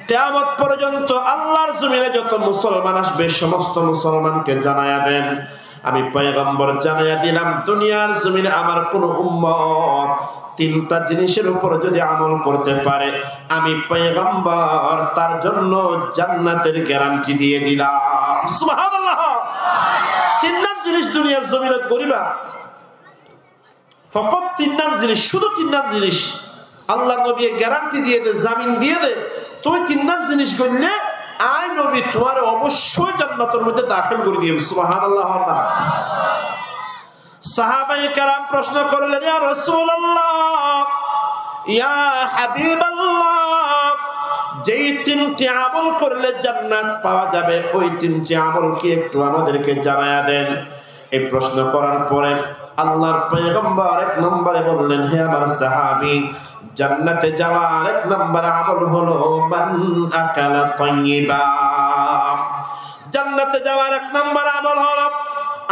Speaker 1: কিয়ামত পর্যন্ত আল্লাহর জমিনে যত মুসলমান আসবে সমস্ত মুসলমানকে জানায়া দেন, আমি পয়গম্বর জানায়া দিলাম দুনিয়ার জমিনে আমার কোন উম্মত তিনটা জিনিসের উপর যদি আমল করতে পারে আমি পয়গম্বর তার জন্য জান্নাতের গ্যারান্টি দিয়ে দিলাম। সুবহানাল্লাহ। তিনটা জিনিস দুনিয়ার জমিনে করিবা, ফকত তিনটা জিনিস, শুধু তিনটা জিনিস আল্লাহ নবী গ্যারান্টি দিয়ে দে, জামিন দিয়ে দে, তুই তিনটা জিনিস করলে আয় নবী তোমার অবশ্যই জান্নাতের মধ্যে দাখিল করে দিবেন। সুবহানাল্লাহ। সাহাবায়ে কেরাম প্রশ্ন করলেন, ইয়া রাসূলুল্লাহ, ইয়া হাবিবাল্লাহ, যেই তিনটি আমল করলে জান্নাত পাওয়া যাবে ওই তিনটি আমল কি একটু আমাদেরকে জানায়া দেন। এই প্রশ্ন করার পরে আল্লাহর পয়গম্বর এক নম্বরে বললেন, হে আমার সাহাবী, জান্নাতে যাওয়ার এক নম্বর আমল হলো মান আকালা তাইয়্যিবা। জান্নাতে যাওয়ার এক নম্বর আমল হলো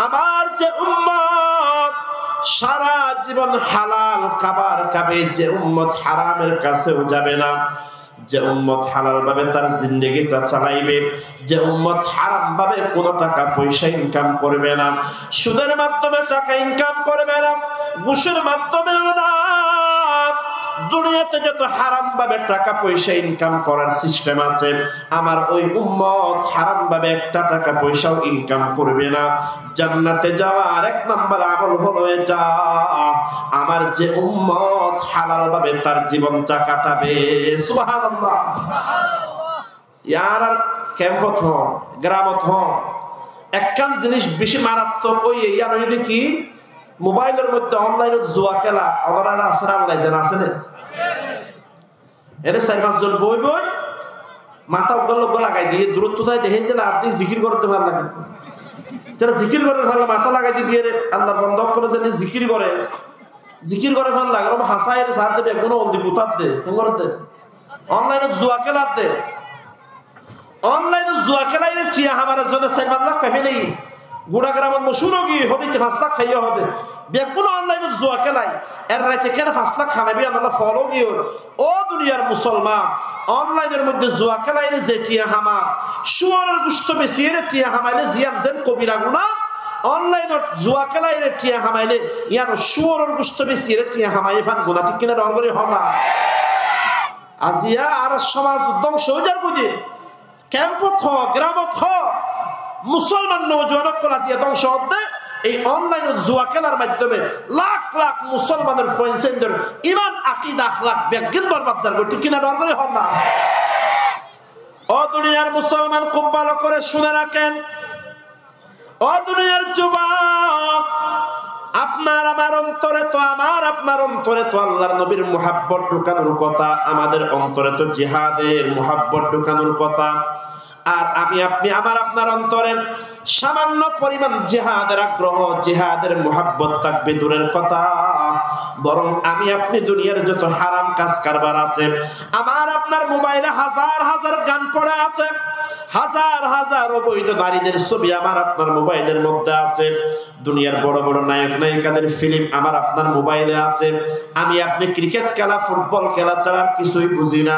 Speaker 1: আমার যে উম্মত সারা জীবন হালাল খাবার খাবে, যে উম্মত হারামের কাছেও যাবে না, যে উম্মত হালাল ভাবে তার জিন্দেগিটা চালাইবে, যে উম্মত হারাম ভাবে কোনো টাকা পয়সা ইনকাম করবে না, সুদের মাধ্যমে টাকা ইনকাম করবে না, ঘুষের মাধ্যমে না, দুনিয়াতে যত হারাম ভাবে টাকা পয়সা ইনকাম করার সিস্টেম আছে আমার ওই উম্মত হারাম ভাবে একটা টাকা পয়সাও ইনকাম করবে না। জান্নাতে যাওয়ার এক নম্বর আমল হলো এটা, আমার যে উম্মত হালাল ভাবে তার জীবনটা কাটাবে। সুবহানাল্লাহ। ইয়ার আর ক্যাম্পত হন, গ্রামত হন, একখান জিনিস বেশি মারাত্মক, ওই ইয়ার যদি কি মোবাইলের মধ্যে অনলাইনে জুয়া খেলা ওনারা আছে না, আল্লাহ জানা আছে না, এর 4-5 জন বই বই মাথা উগল লাগাই দিয়ে দূরত্ব তাই দেখে দিলে আপনি জিকির করতে ভালো লাগে, যারা জিকির করে ভালো মাথা লাগাই দিয়ে আল্লাহর বন্ধ করে যদি জিকির করে ভালো লাগে হাসাই সার দেবে কোনো অন্দি পুতার দে করতে অনলাইনে জুয়া খেলার দে, অনলাইনে জুয়া খেলাই টিয়া আমার জন্য 4-5 লাখ ফেলেই গোড়া গ্রামের মশুরও গিয়ে হবে 5 লাখ খাইয়া হবে বেগুন অনলাইনে জুয়া খেলাই এর রাইতে কেন 5 লাখ খামাবি আল্লাহ ফলো গিয়ে। ও দুনিয়ার মুসলমান, অনলাইনের মধ্যে জুয়া খেলাইলে যে টিয়া হামার শুয়ারের গুস্ত বেশি এর টিয়া হামাইলে জিয়াম যেন কবিরা গুণা, অনলাইনত জুয়া খেলাইলে টিয়া হামাইলে ইয়ার শুয়ারের গুস্ত বেশি এর টিয়া হামাই ফান গুণা, ঠিক কিনা ডর করে হনা আজিয়া আর সমাজ ধ্বংস হয়ে যার বুঝে ক্যাম্পত হ গ্রামত হ মুসলমান নওজোয়ান কলা দিয়ে ধ্বংস হতে এই অনলাইনে জুয়া খেলার মাধ্যমে লাখ লাখ মুসলমানের ফয়েন্সেন্ডার ইমান আকীদা আখলাক বেগিন বরবাদ যার ঠিক কিনা ডর করে হন না। ও দুনিয়ার মুসলমান খুব ভালো করে শুনে রাখেন, ও দুনিয়ার যুবক, আপনার আমার অন্তরে তো আপনার অন্তরে তো আল্লাহর নবীর মুহাব্বত ঢুকানোর কথা, আমাদের অন্তরে তো জিহাদের মুহাব্বত ঢুকানোর কথা, আর আমি আপনি আপনার অন্তরে সামান্য পরিমাণ জিহাদের আগ্রহ, জিহাদের মুহাব্বত থাকবে দূরের কথা, বরং আমি আপনি দুনিয়ার যত হারাম কাজ কারবার আছে, আমার আপনার মোবাইলে হাজার হাজার গান পড়ে আছে, হাজার হাজার অবৈধ নারীদের ছবি আমার আপনার মোবাইলের মধ্যে আছে, দুনিয়ার বড় বড় নায়ক নায়িকাদের ফিল্ম আমার আপনার মোবাইলে আছে, আমি আপনি ক্রিকেট খেলা, ফুটবল খেলা ছাড়া কিছুই বুঝি না,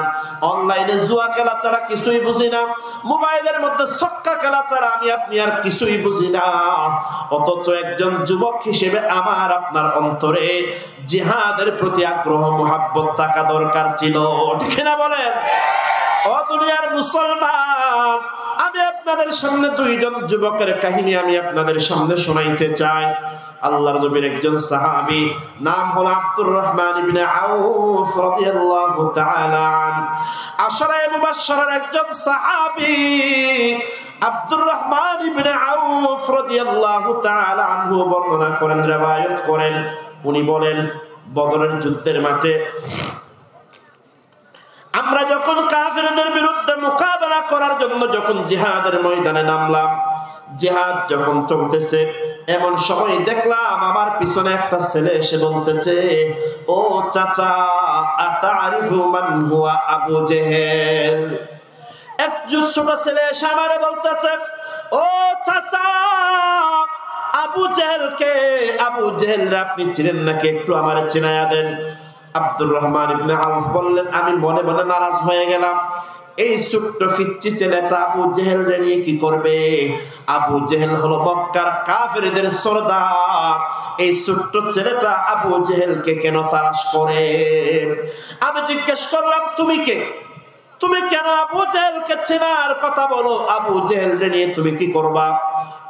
Speaker 1: অনলাইনে জুয়া খেলা ছাড়া কিছুই বুঝি না, মোবাইলের মধ্যে ছক্কা খেলা ছাড়া আমি আপনি আর কিছুই বুঝি না। অথচ একজন যুবক হিসেবে আমার আপনার অন্তরে জিহাদের প্রতি আগ্রহ মুহাব্বত থাকা দরকার ছিল, ঠিক না বলেন? ও দুনিয়ার মুসলমান, আমি আপনাদের সামনে দুইজন যুবকের কাহিনী আমি আপনাদের সামনে শোনাইতে চাই। আল্লাহর নবীর একজন সাহাবী, নাম হলো আব্দুর রহমান ইবনে আউফ রাদিয়াল্লাহু তাআলা আন, আশরায়ে মুবাশশারার একজন সাহাবী আব্দুর রহমান ইবনে আউফ রাদিয়াল্লাহু তাআলা আনহু বর্ণনা করেন, riwayat করেন, উনি বলেন, বদরের যুদ্ধের মাঠে আমরা যখন কাফেরদের বিরুদ্ধে মোকাবেলা করার জন্য যখন জিহাদের ময়দানে নামলাম, জিহাদ যখন চলতেছে, এমন সময় দেখলাম আমার পিছনে একটা ছেলে এসে বলতেছে, ও চাচা, আতারিফু মান হুয়া আবু জেহেল। একজন ছোট ছেলে এসে আমারে বলতেছে, ও চাচা, আবু জেহেলকে, আবু জেহেলরে আপনি চিনেন নাকি, একটু আমারে চিনায়া দেন। আব্দুর রহমান ইবনে আউফ বললেন, আমি মনে মনে নারাজ হয়ে গেলাম, এই ছোট্ট পিচ্চি ছেলেটা আবু জেহেল রে নিয়ে কি করবে? আবু জেহেল হলো মক্কার কাফেরদের সরদার, এই ছোট্ট ছেলেটা আবু জেহেলকে কেন তালাশ করে? আমি জিজ্ঞেস করলাম, তুমি কে? তুমি কেন আবু জেহেলকে চেনার কথা বলো? আবু জেহেল রে নিয়ে তুমি কি করবা?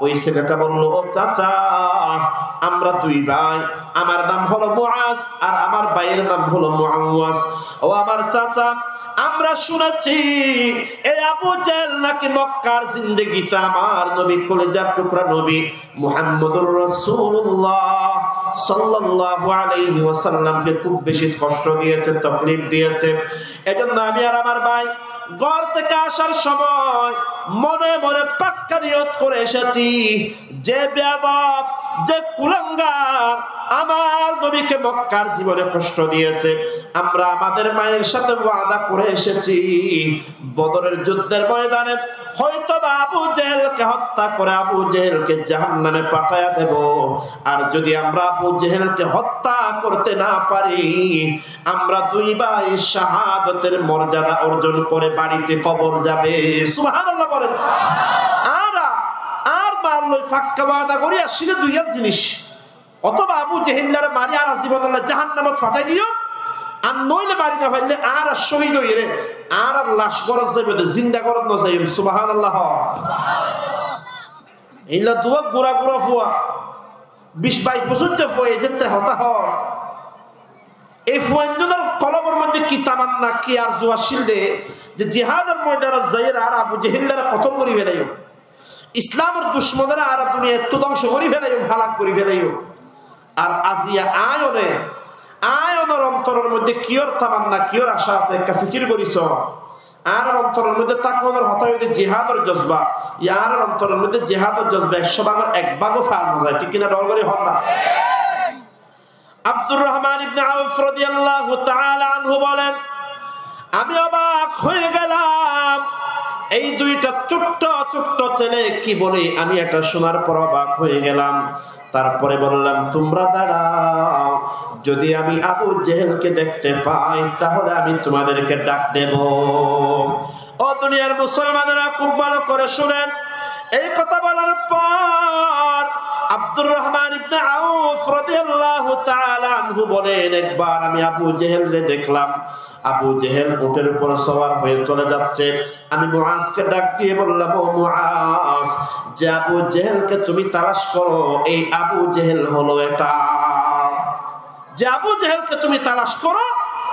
Speaker 1: ওই ছেলেটা বলল, ও চাচা, আমরা দুই ভাই, আমার নাম হলো মুআজ আর আমার ভাইয়ের নাম হলো মুআওয়াজ। ও আমার চাচা, আমরা শুনেছি এই আবু জেহেল নাকি মক্কার জিন্দেগিতে আমার নবী, কলিজার টুকরা নবী মুহাম্মদুর রাসূলুল্লাহ সাল্লাল্লাহু আলাইহি ওয়াসাল্লামকে খুব বেশি কষ্ট দিয়েছে, তাকলীফ দিয়েছে। এজন্য আমি আর আমার ভাই ঘর থেকে আসার সময় মনে মনে পাক্কা নিয়ত করে এসেছি, যে বেয়াদব, যে কুলাঙ্গার আমার নবীকে মক্কার জীবনে কষ্ট দিয়েছে, আমরা আমাদের মায়ের সাথে ওয়াদা করে এসেছি, বদরের যুদ্ধের ময়দানে হয়তো আবু জেহেলকে হত্যা করে আবু জেহেলকে জাহান্নামে পাঠায়া দেব। আর যদি আমরা আবু জেহেলকে হত্যা করতে না পারি, আমরা দুই ভাই শাহাদাতের মর্যাদা অর্জন করে বাড়িতে কবর যাবে। সুবহানাল্লাহ বলেন। আর মারলই ফাক্কা ওয়াদা করি আসলে দুই এক জিনিস, অথবা আবু জেহেলরে মারি আর জীবন আল্লাহ জাহান্নামে পাঠাই দিও, আর নইলে বাড়ি না পাইলে আর শহীদ হইরে আর লাশ গরজ যাইবে, জিন্দা গরজ না যাইম। সুবহানাল্লাহ। এইলা দুয়া গোড়া গোড়া ফুয়া 20-22 বছর যে ফুয়ে যেতে হতা হয়, এই ফুয়াইন্দুদের কলবের মধ্যে কি তামান্না, কি আর জুয়া শিলদে যে জিহাদের ময়দানে যাইর আর আবু জেহেলরে কতল করি ফেলাইও, ইসলামের দুশমনেরা আর দুনিয়া এত ধ্বংস করি ফেলাইও, হালাক করি ফেলাইও। আর আজিয়া আয়নের অন্তরের মধ্যে কিয়র তামান্না, কিয়র আশা আছে, একটা ফিকির করিস। আর অন্তরের মধ্যে তাকওয়ার হতায় জিহাদের জজবা, ইয়ার অন্তরের মধ্যে জিহাদের জজবা 100 ভাগের 1 ভাগও ফানো যায়, ঠিক কিনা? ডর করে হন না। আব্দুর রহমান ইবনে আউফ রাদিয়াল্লাহু তাআলা আনহু বলেন, আমি অবাক হয়ে গেলাম, এই দুইটা ছোট্ট ছোট্ট ছেলে কি বলে, আমি এটা শোনার পর অবাক হয়ে গেলাম। তারপরে বললাম, তোমরা দাঁড়াও, যদি আমি আবু জেহেলকে দেখতে পাই তাহলে আমি তোমাদেরকে ডাক দেব। ও দুনিয়ার মুসলমানেরা, খুব ভালো করে শুনেন। এই কথা বলার পর আব্দুর রহমান ইবনে আউফ রাদিয়াল্লাহু তাআলা আনহু বলেন, একবার আমি আবু জেহেলকে দেখলাম, আবু জেহেল উটের উপর সওয়ার হয়ে চলে যাচ্ছে। আমি মুআজকে ডাক দিয়ে বললাম, ও মুআজ, যে আবু জেহেলকে তুমি তালাশ করো, এই আবু জেহেল হলো এটা। যে আবু জেহেলকে তুমি তালাশ করো,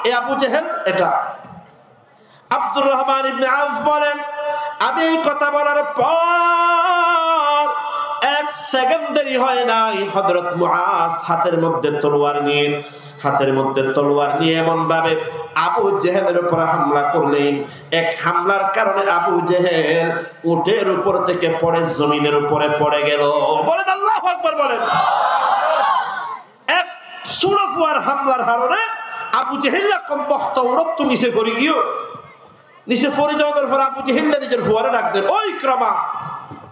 Speaker 1: এই আবু জেহেল এটা। আব্দুর রহমান ইবনে আউফ বলেন, আমি এই কথা বলার পর এক সেকেন্ড দেরি হয় নাই, হযরত মুআজ হাতের মধ্যে তলোয়ার নিয়ে এমন ভাবে আবু জেহেলের উপর হামলা করলেন। এক হামলার কারণে আবু জেহেল উটের উপর থেকে পড়ে জমিনের উপরে পড়ে গেল। বলেন আল্লাহু আকবার বলেন। এক সুরফুয়ার হামলার কারণে আবু জেহেল কম বক্ত উড়ত নিচে পড়ে গিয়ে নিচে পড়ে যাওয়ার পর আবু জেহেল নিজের ফুয়ারে ডাক দেন, ও ইকরামা।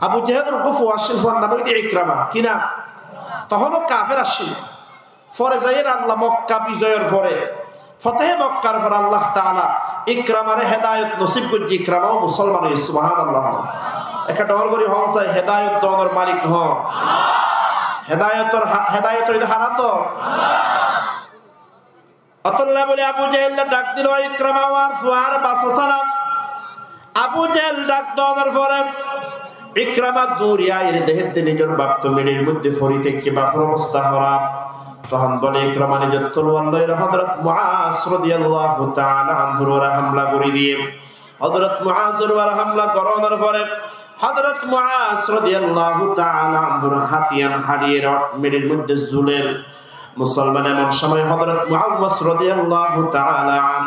Speaker 1: আবু জেহেলের গুফু আসছিল, ফুয়ার নাম হইতে ইকরামা। কিনা তখনও কাফের আসছিল। পরে যাই আল্লাহ মক্কা বিজয়ের পরে ফতেহে মক্কার পর আল্লাহ তাআলা ইকরামারে হেদায়েত নসিব করছে। ইকরামাও মুসলমান হয়ে সুবহানাল্লাহ। একটা ডর করি হন চাই হেদায়েত দনের মালিক হ, হেদায়েত হইতে হারা তো আল্লাহ বলে আবু জেহেল ডাক দিল, ইকরামা আর ফুয়ার বাসাসালাম। আবু জেহেল ডাক দেওয়ার পরে ইকরামা দৌড়িয়া এর দেহের নিজের বাপ্ত মেয়ের মধ্যে ফরি থেকে বাফর অবস্থা খারাপ। তখন বলে ইকরামা নিজের তলোয়ার লইয়া হযরত মুআজ রাদিয়াল্লাহু তাআলা আনহুর উপর হামলা করে দিয়ে হযরত মুআজের উপর হামলা করানোর পরে হযরত মুআজ রাদিয়াল্লাহু তাআলা আনহুর হাতিয়ান হাড়িয়ে মেয়ের মধ্যে ঝুলের মুসলমান। এমন সময় হযরত মুআওয়াজ রাদিয়াল্লাহু তাআলা আন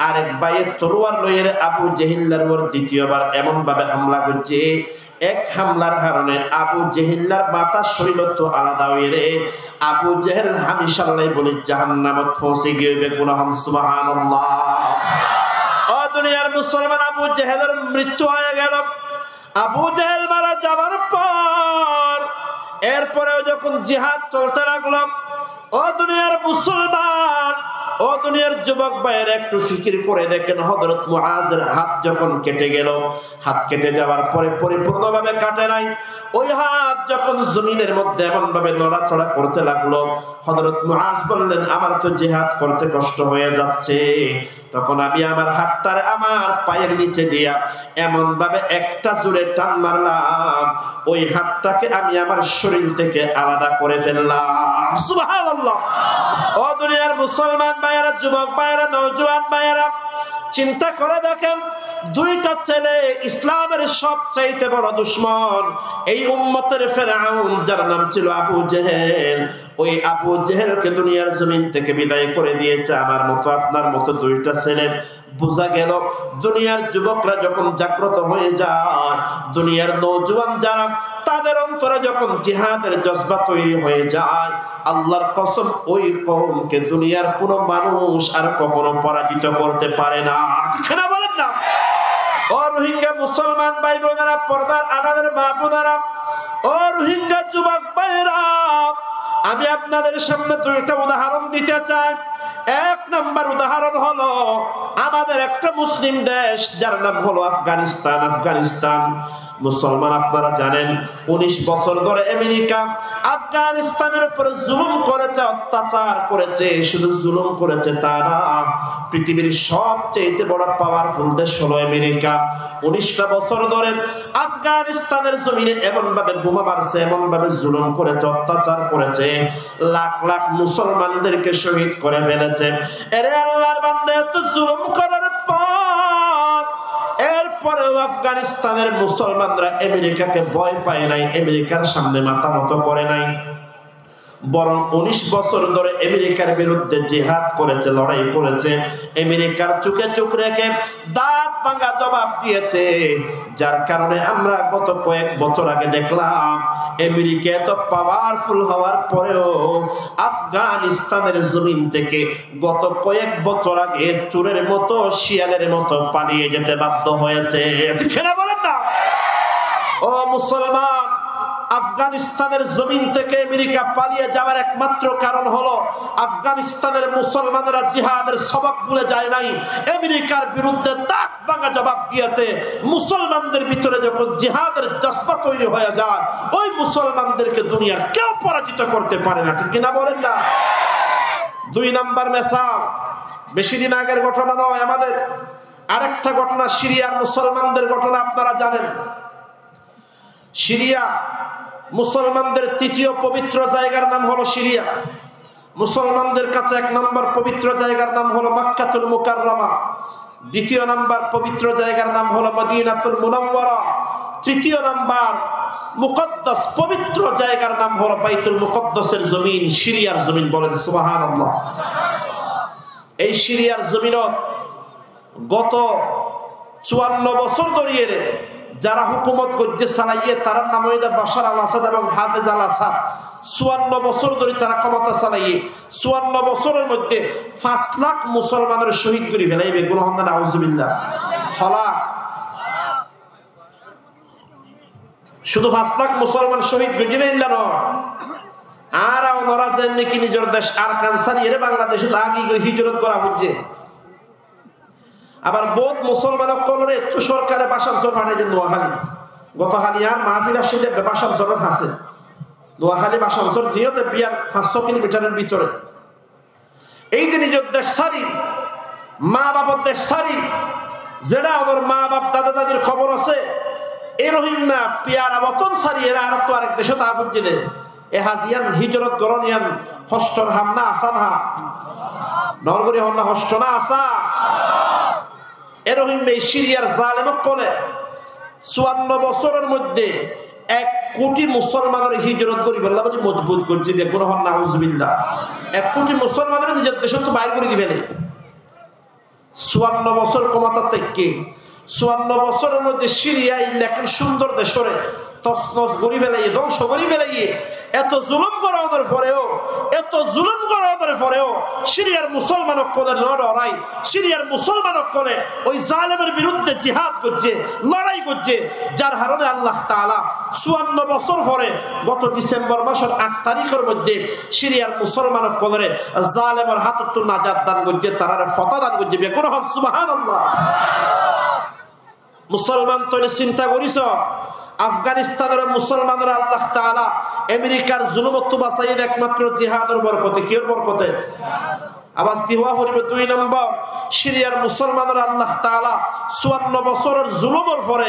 Speaker 1: আরেক ভাইয়ের তলোয়ার লইয়া আবু জেহেলের উপর দ্বিতীয়বার এমন ভাবে হামলা করছে। এক হামলার কারণে আবু জেহেলের মাথা শরীর তো আলাদা হয়ে রে আবু জেহেল হামেশাল্লাহ বলে জাহান্নামত পৌঁছে গিয়ে গুনাহ। সুবহানাল্লাহ। ও দুনিয়ার মুসলমান, আবু জেহেলের মৃত্যু হয়ে গেল। আবু জেহেল মারা যাওয়ার পর এরপরেও যখন জিহাদ চলতে লাগলো, ও দুনিয়ার মুসলমান, ও দুনিয়ার যুবক ভাইয়েরা একটু ফিকির করে দেখেন, হযরত মুআজের হাত যখন কেটে গেল, হাত কেটে যাওয়ার পরে পরিপূর্ণভাবে কাটে নাই, ওই হাত যখন জমিনের মধ্যে এমন ভাবে নড়াচড়া করতে লাগলো, হযরত মুআজ বললেন, আমার তো জিহাদ করতে কষ্ট হয়ে যাচ্ছে। তখন আমি আমার হাতটারে আমার পায়ের নিচে দিয়া এমন ভাবে একটা জোরে টান মারলাম, ওই হাতটাকে আমি আমার শরীর থেকে আলাদা করে ফেললাম। সুবহানাল্লাহ। ও দুনিয়ার মুসলমান ভাইয়েরা, যুবক ভাইয়েরা, নওজোয়ান ভাইয়েরা, চিন্তা করে দেখেন, দুইটা ছেলে ইসলামের সবচাইতে বড় দুশমন, এই উম্মতের ফেরাউন যার নাম ছিল আবু জেহেল, ওই আবু জেহেলকে দুনিয়ার জমিন থেকে বিদায় করে দিয়েছে আমার মতো আপনার মতো দুইটা ছেলে। বোঝা গেল দুনিয়ার যুবকরা যখন জাগ্রত হয়ে যায়, দুনিয়ার নওজোয়ান যারা, তাদের অন্তরে যখন জিহাদের জজবা তৈরি হয়ে যায়, আল্লাহর কসম ওই কওমকে দুনিয়ার কোনো মানুষ আর কখনো পরাজিত করতে পারে না। ঠিক না বলেন না? ও রোহিঙ্গা মুসলমান ভাই বোনেরা, পর্দার আড়ালের মা বোনেরা, ও রোহিঙ্গা যুবক ভাইরা, আমি আপনাদের সামনে দুইটা উদাহরণ দিতে চাই। এক নাম্বার উদাহরণ হলো আমাদের একটা মুসলিম দেশ যার নাম হলো আফগানিস্তান। আফগানিস্তান মুসলমান, আপনারা জানেন 19 বছর ধরে আমেরিকা আফগানিস্তানের উপর জুলুম করেছে, অত্যাচার করেছে। শুধু জুলুম করেছে তা না, পৃথিবীর সবচেয়ে বড় পাওয়ারফুল দেশ হলো আমেরিকা। 19টা বছর ধরে আফগানিস্তানের জমিনে এমন ভাবে বোমা মারছে, এমন ভাবে জুলুম করেছে, অত্যাচার করেছে, লাখ লাখ মুসলমানদেরকে শহীদ করে ফেলেছে। এরে আল্লাহর বান্দা, এত জুলুম করার পর এরপরেও আফগানিস্তানের মুসলমানরা আমেরিকাকে ভয় পায় নাই, আমেরিকার সামনে মাথা নত করে নাই, বরং 19 বছর ধরে আমেরিকার বিরুদ্ধে জিহাদ করেছে, লড়াই করেছে, আমেরিকার চোখে চোখ রেখে দাঁত ভাঙা জবাব দিয়েছে। যার কারণে আমরা গত কয়েক বছর আগে দেখলাম আমেরিকা এত পাওয়ারফুল হওয়ার পরেও আফগানিস্তানের জমিন থেকে গত কয়েক বছর আগে চোরের মতো, শিয়ালের মতো পালিয়ে যেতে বাধ্য হয়েছে। ঠিক না বলেন না? ও মুসলমান, আফগানিস্তানের জমিন থেকে আমেরিকা পালিয়ে যাওয়ার একমাত্র কারণ হলো আফগানিস্তানের মুসলমানরা জিহাদের সবক ভুলে যায় নাই, আমেরিকার বিরুদ্ধে দাঁত ভাঙা জবাব দিয়েছে। মুসলমানদের ভিতরে যখন জিহাদের জজবা তৈরি হয়ে যায়, ওই মুসলমানদেরকে দুনিয়ার কেউ পরাজিত করতে পারে না। ঠিক কিনা বলেন না? 2 নাম্বার মিসাল, বেশি দিন আগের ঘটনা নয়, আমাদের আরেকটা ঘটনা, সিরিয়ার মুসলমানদের ঘটনা আপনারা জানেন। সিরিয়া মুসলমানদের তৃতীয় পবিত্র জায়গার নাম হলো সিরিয়া। মুসলমানদের কাছে 1 নম্বর পবিত্র জায়গার নাম হলো মক্কাতুল মুকাররমা, 2 নম্বর পবিত্র জায়গার নাম হলো মদিনাতুল মুনাওয়ারা, 3 নম্বর মুকদ্দাস পবিত্র জায়গার নাম হলো বাইতুল মুকদ্দাসের জমিন, সিরিয়ার জমিন। বলেন সুবহানাল্লাহ। এই সিরিয়ার জমিন গত 54 বছর ধরিয়ে যারা হুকুমত করতে চালাইয়ে তার নাম হইল বাশার আল আসাদ এবং হাফেজ আল আসাদ। 54 বছর ধরে তারা ক্ষমতা চালাইয়ে 54 বছরের মধ্যে 5 লাখ মুসলমানের শহীদ করে ফেলাইবে। গুনাহ নাউজুবিল্লাহ। হলা শুধু 5 লাখ মুসলমান শহীদ করে দিলেন না, আর ওনারা যেন নাকি নিজের দেশ আর কানসারি এর বাংলাদেশে আগে হিজরত করা হচ্ছে। আবার বহুত মুসলমান কলরে একটু সরকারে বাসাঞ্চল পাঠাইছেন নোয়াখালী। গত হালিয়ার মাহফিল আসলে বাসাঞ্চলের আছে নোয়াখালী বাসাঞ্চল যেহেতু বিয়ার 500 কিলোমিটারের ভিতরে। এই যে নিজের দেশ সারি, মা বাবার দেশ সারি, যেটা ওদের মা বাপ দাদা দাদির খবর আছে, এই রহিমা পিয়ার আবতন সারি এরা আর তো আরেক দেশে তা ফুটছে দে। এ হাজিয়ান হিজরত গরনিয়ান হস্টর হাম না আসান হাম নরগরি হন না হস্ট না আসা। এরকম এই সিরিয়ার জালেমক কোলে 54 বছরের মধ্যে 1 কোটি মুসলমানের হিজরত করি বললা বলি মজবুত করছে। বেগুন হন নাউজুবিল্লাহ। 1 কোটি মুসলমানের নিজের দেশ তো বাইর করে দিবে। 54 বছর ক্ষমতা থেকে 54 বছরের মধ্যে সিরিয়া ইলাকার সুন্দর দেশরে তছনছ করি ফেলাইয়ে, ধ্বংস করি ফেলাইয়ে, এত জুলুম করানোর পরেও, এত জুলুম করানোর পরেও সিরিয়ার মুসলমানক কোলে লড়াই, সিরিয়ার মুসলমানক কোলে ওই জালেমের বিরুদ্ধে জিহাদ করছে, লড়াই করছে। যার কারণে আল্লাহ তাআলা 54 বছর পরে গত ডিসেম্বর মাসের 8 তারিখের মধ্যে সিরিয়ার মুসলমানক কোলে জালেমের হাতত নাজাত দান করছে, তারারে ফতা দান করছে। বেকুন হন সুবহানাল্লাহ। মুসলমান তো চিন্তা করিস আফগানিস্তানের মুসলমানরা আল্লাহ তাআলা আমেরিকার জুলুমত বাঁচাইয়ে একমাত্র জিহাদের বরকতে। কির বরকতে? আওয়াজ দিওয়া পড়বে 2 নম্বর। সিরিয়ার মুসলমানরা আল্লাহ তাআলা 54 বছরের জুলুমের পরে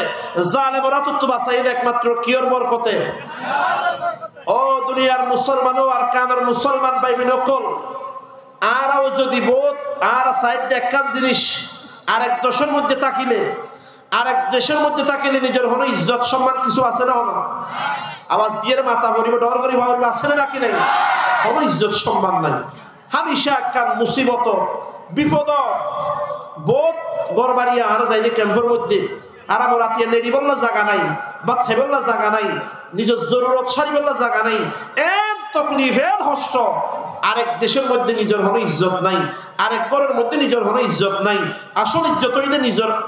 Speaker 1: জালেমরা তো বাঁচাইয়ে একমাত্র কির বরকতে? ও দুনিয়ার মুসলমানও আর কানের মুসলমান ভাই নকল আরও যদি বোধ আর সাইড দেখান জিনিস আরেক দেশের মধ্যে তাকিলে, আরেক দেশের মধ্যে তাকিলে নিজের হলো ইজ্জত সম্মান কিছু আছে না? হলো আওয়াজ দিয়ে মাথা ভরিবে, ডর করি ভাববে আছে না নাকি নাই? হলো ইজ্জত সম্মান নাই। হামেশা কান মুসিবত বিপদ বোধ গড়বাড়িয়া আর যাইলে ক্যাম্পের মধ্যে আর আমার রাতিয়া নেড়ি বললা জায়গা নাই, বা খেবল্লা জায়গা নাই, নিজের জরুরত সারি বললা জায়গা নাই, এন তকলিফ এন কষ্ট। আরেক দেশের মধ্যে নিজের হলো ইজ্জত নাই, আরেক ঘরের মধ্যে নিজের হলো ইজ্জত নাই। আসল ইজ্জত হইলে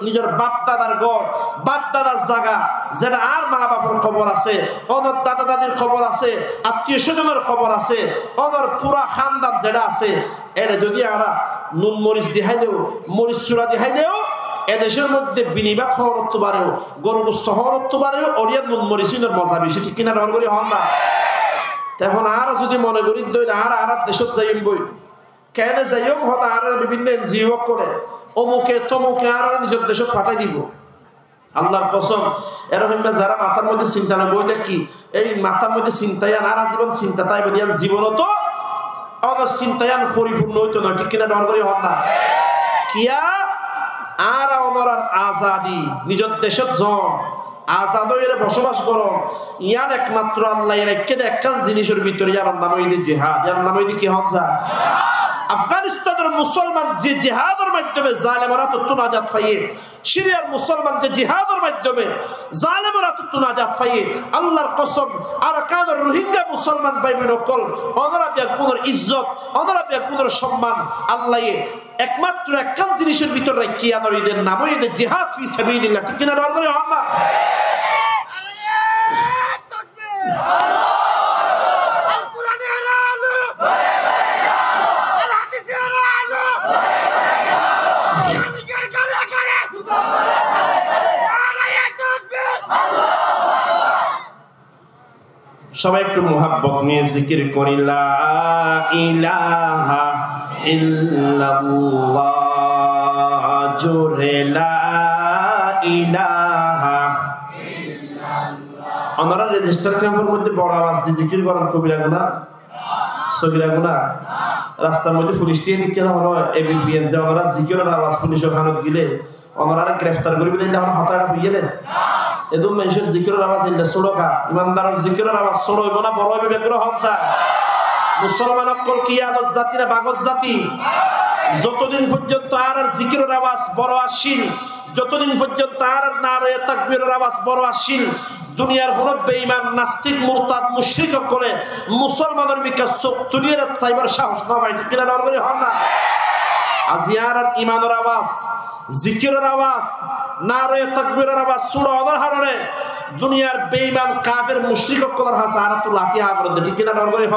Speaker 1: নিজের বাপ দাদার ঘর, বাপ দাদার জায়গা, যেটা আর মা বাবার খবর আছে, অনর দাদা দাদির খবর আছে, আত্মীয় স্বজনের খবর আছে, অনর পুরা খানদান যেটা আছে, এরা যদি আমরা নুন মরিচ দিহাইলেও, মরিচ চূড়া দিহাইলেও এদেশের মধ্যে বিনিবাদ হওয়ার হতে পারেও, গরুগ্রস্ত হওয়ার হতে পারেও, অরিয়ার নুন মরিচিনের মজা বেশি। ঠিক কিনা? ডর করি হন না। এখন আর যদি মনে করি আর দেশত যাইম বই কেন যাইম হত আর বিভিন্ন এনজিও করে অমুকে তমুকে আর নিজের দেশত পাঠাই দিব। আল্লাহর কসম এরকম যারা মাথার মধ্যে চিন্তা নেই বইটা কি এই মাথার মধ্যে চিন্তায়ান আর জীবন চিন্তা তাই বলিয়ান জীবন তো অগর চিন্তায়ান পরিপূর্ণ হইতো না। ঠিক কিনা? ডর করি হন না। কিয়া আর অনরার আজাদি নিজের দেশত জন আজাদ হয়ে বসবাস করো, ইয়ার একমাত্র আল্লাহ রেখে একখান জিনিসের ভিতরে ইয়ার নাম হইলে জিহাদ। ইয়ার নাম হইলে কি হন? আফগানিস্তানের মুসলমান যে জিহাদের মাধ্যমে জালেমরা তো নাজাত পাইয়ে, সিরিয়ার মুসলমান যে জিহাদের মাধ্যমে জালেমরা তো নাজাত পাইয়ে, আল্লাহর কসম আর কানের রোহিঙ্গা মুসলমান ভাই বোন সকল অনরা ব্যাগুনের ইজ্জত, অনরা ব্যাগুনের সম্মান আল্লাহ একমাত্র একখান জিনিসের ভিতর রাখিয়া নরীদের নাম হইলে জিহাদ ফি সাবিলিল্লাহ। ঠিক কিনা? ডর করে হন না। সবাই একটু মুহাব্বত নিয়ে জিকির করি লা ইলাহা ইল্লাল্লাহ, জোরে লা ইলাহা ইল্লাল্লাহ। ওনারা রেজিস্টার ক্যাম্পের মধ্যে বড় আওয়াজ দিয়ে জিকির করেন। কবিরা গুনাহ, সগীরা গুনাহ। রাস্তার মধ্যে পুলিশ দিয়ে কেন হলো এবিপিএন যে ওনারা জিকিরের আওয়াজ পুলিশের খানত গিলে ওনারা গ্রেফতার করবে দিলে এখন হতাটা হইলে এদম মানুষের জিকিরের আওয়াজ ইল্লা ছোড়কা ইমানদারের জিকিরের আওয়াজ ছোড় হইব না বড় হইবে বেগ্রহ হনসা মুসলমান অকল কি আদত জাতি না বাগজ জাতি যতদিন পর্যন্ত আর জিকিরের আওয়াজ বড় আসিল যতদিন পর্যন্ত আর নারায়ে তাকবীরের আওয়াজ বড় আসিল দুনিয়ার কোন বেঈমান নাস্তিক মুরতাদ মুশরিক করে মুসলমানের মিকা চোখ তুলিয়ে চাইবার সাহস না পাই ঠিক কিনা নরগরি হন না আজিয়ার আর ইমানের আওয়াজ জিকিরের আওয়াজ নারায়ে তাকবীরের আওয়াজ সুরা অদর হারনে দুনিয়ার বেঈমান কাফের মুশরিক করার হাসা আর তো লাঠি আবরদ ঠিক কিনা নরগরি হ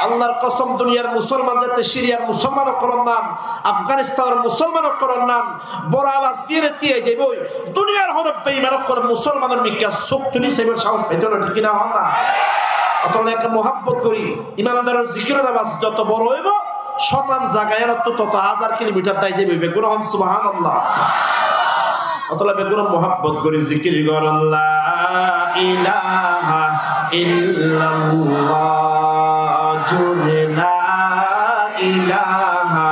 Speaker 1: আল্লাহর কসম দুনিয়ার মুসলমান যাতে সিরিয়ার মুসলমানও করন নাম আফগানিস্তানের মুসলমানও করন নাম বড় আওয়াজ দিয়ে দিয়ে যাইবই দুনিয়ার হর বেঈমানও কর মুসলমানের মিকা চোখ তুলি সেবার সাহস পেতো না ঠিক কিনা হন না অতলে একটা মোহাব্বত করি ইমানদারের জিকিরের আওয়াজ যত বড় হইব শতান জায়গায় তত 1000 কিলোমিটার দাই যাইবে বেগুন হন সুবহানাল্লাহ অতলে বেগুন মোহাব্বত করি জিকির করন লা ইলাহা ইল্লাল্লাহ জুড়ে লা ইলাহা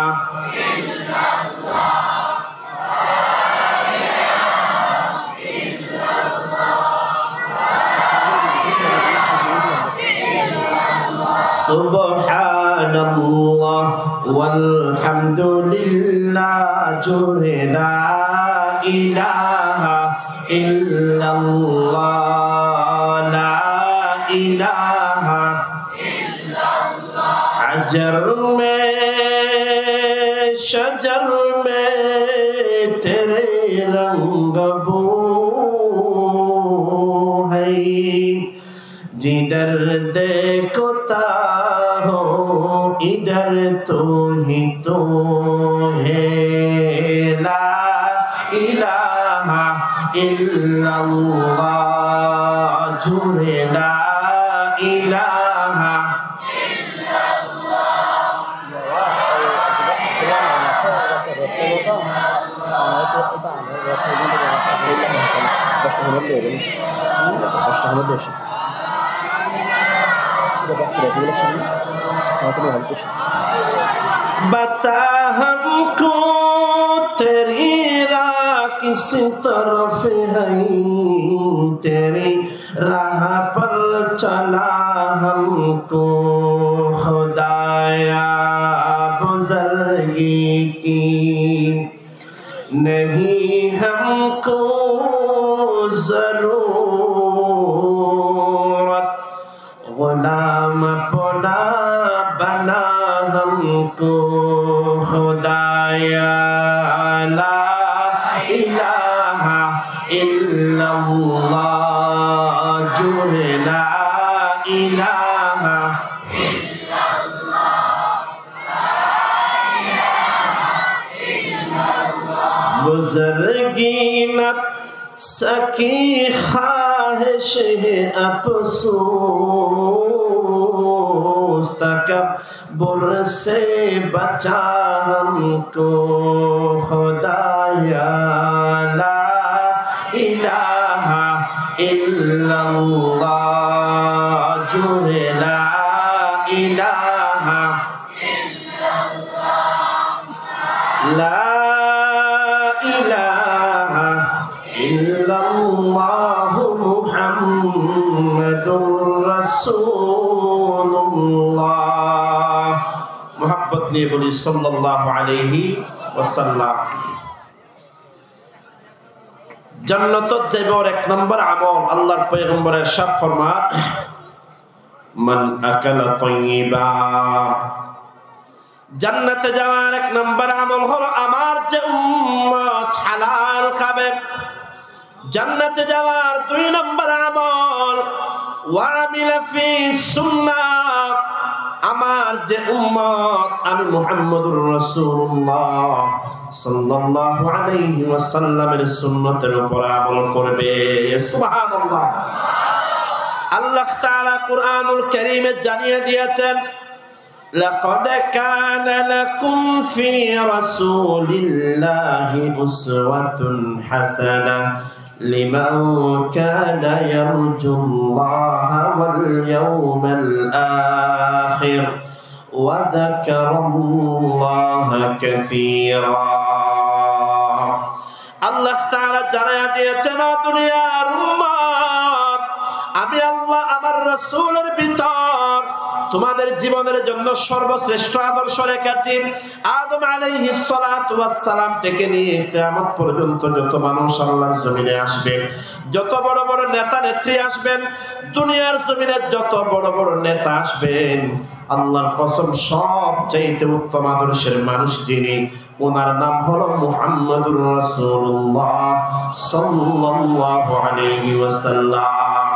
Speaker 1: সুবহানাল্লাহ ওয়ালহামদুলিল্লাহ জুড়ে লা ইলাহা ইল্লাল্লাহ লা ইলাহা हजर में शजर में तेरे रंग बू है जिधर देखो हो इधर तो ही तो है ला इलाहा इल्लल्लाह जुड़े ला इलाहा बता हमको तेरी राह किस तरफ है तेरी राह पर चला हमको खुदाया बुजुर्गी की नहीं हमको जरूरत गुलाम पुना बना हमको खुदाया ला इलाहा इल्लल्लाह जुड़े ला इलाहा बुजुर्गी न सकी ख्वाहिश है अफसोस तकब्बुर से बचा हमको खुदाया ला इलाहा इल्लल्लाह जुड़े ला इलाहा ला इलाहा इल्लल्लाह मुहम्मदुर रसूलुल्लाह मोहब्बत নিয়ে বলি সাল্লাল্লাহু আলাইহি ওয়াসাল্লাম জান্নাতত যাইবার এক নম্বর আমল আল্লাহর পয়গম্বর ইরশাদ ফরমান মান আকালা তাইয়্যিবা জান্নাতে যাওয়ার এক নম্বর আমল হলো আমার যে উম্মত হালাল খাবে জান্নাতে যাওয়ার দুই নম্বর আমল ওয়ামিলা ফি সুন্নাহ আমার যে উম্মত আমি মুহাম্মদুর রাসূলুল্লাহ সাল্লাল্লাহু আলাইহি ওয়াসাল্লামের সুন্নতের উপর আমল করবে সুবহানাল্লাহ আল্লাহ তাআলা কুরআনুল কারীমে জানিয়ে দিয়েছেন لقد كان لكم في رسول الله أسوة حسنة لمن كان يرجو الله واليوم الآخر وذكر الله كثيرا الله تعالى জানায়া দিয়েছেন, দুনিয়ার উম্মত, আমি আল্লাহ আমার রাসূলের ভিতর তোমাদের জীবনের জন্য সর্বশ্রেষ্ঠ আদর্শ রেখেছি। আদম আলাইহিস সালাতু ওয়াস সালাম থেকে নিয়ে কিয়ামত পর্যন্ত যত মানুষ আল্লাহর জমিনে আসবে, যত বড় বড় নেতা নেত্রী আসবেন, দুনিয়ার জমিনে যত বড় বড় নেতা আসবেন, আল্লাহর কসম সবচাইতে উত্তম আদর্শের মানুষ যিনি, ওনার নাম হলো মুহাম্মদুর রাসূলুল্লাহ সাল্লাল্লাহু আলাইহি ওয়াসাল্লাম।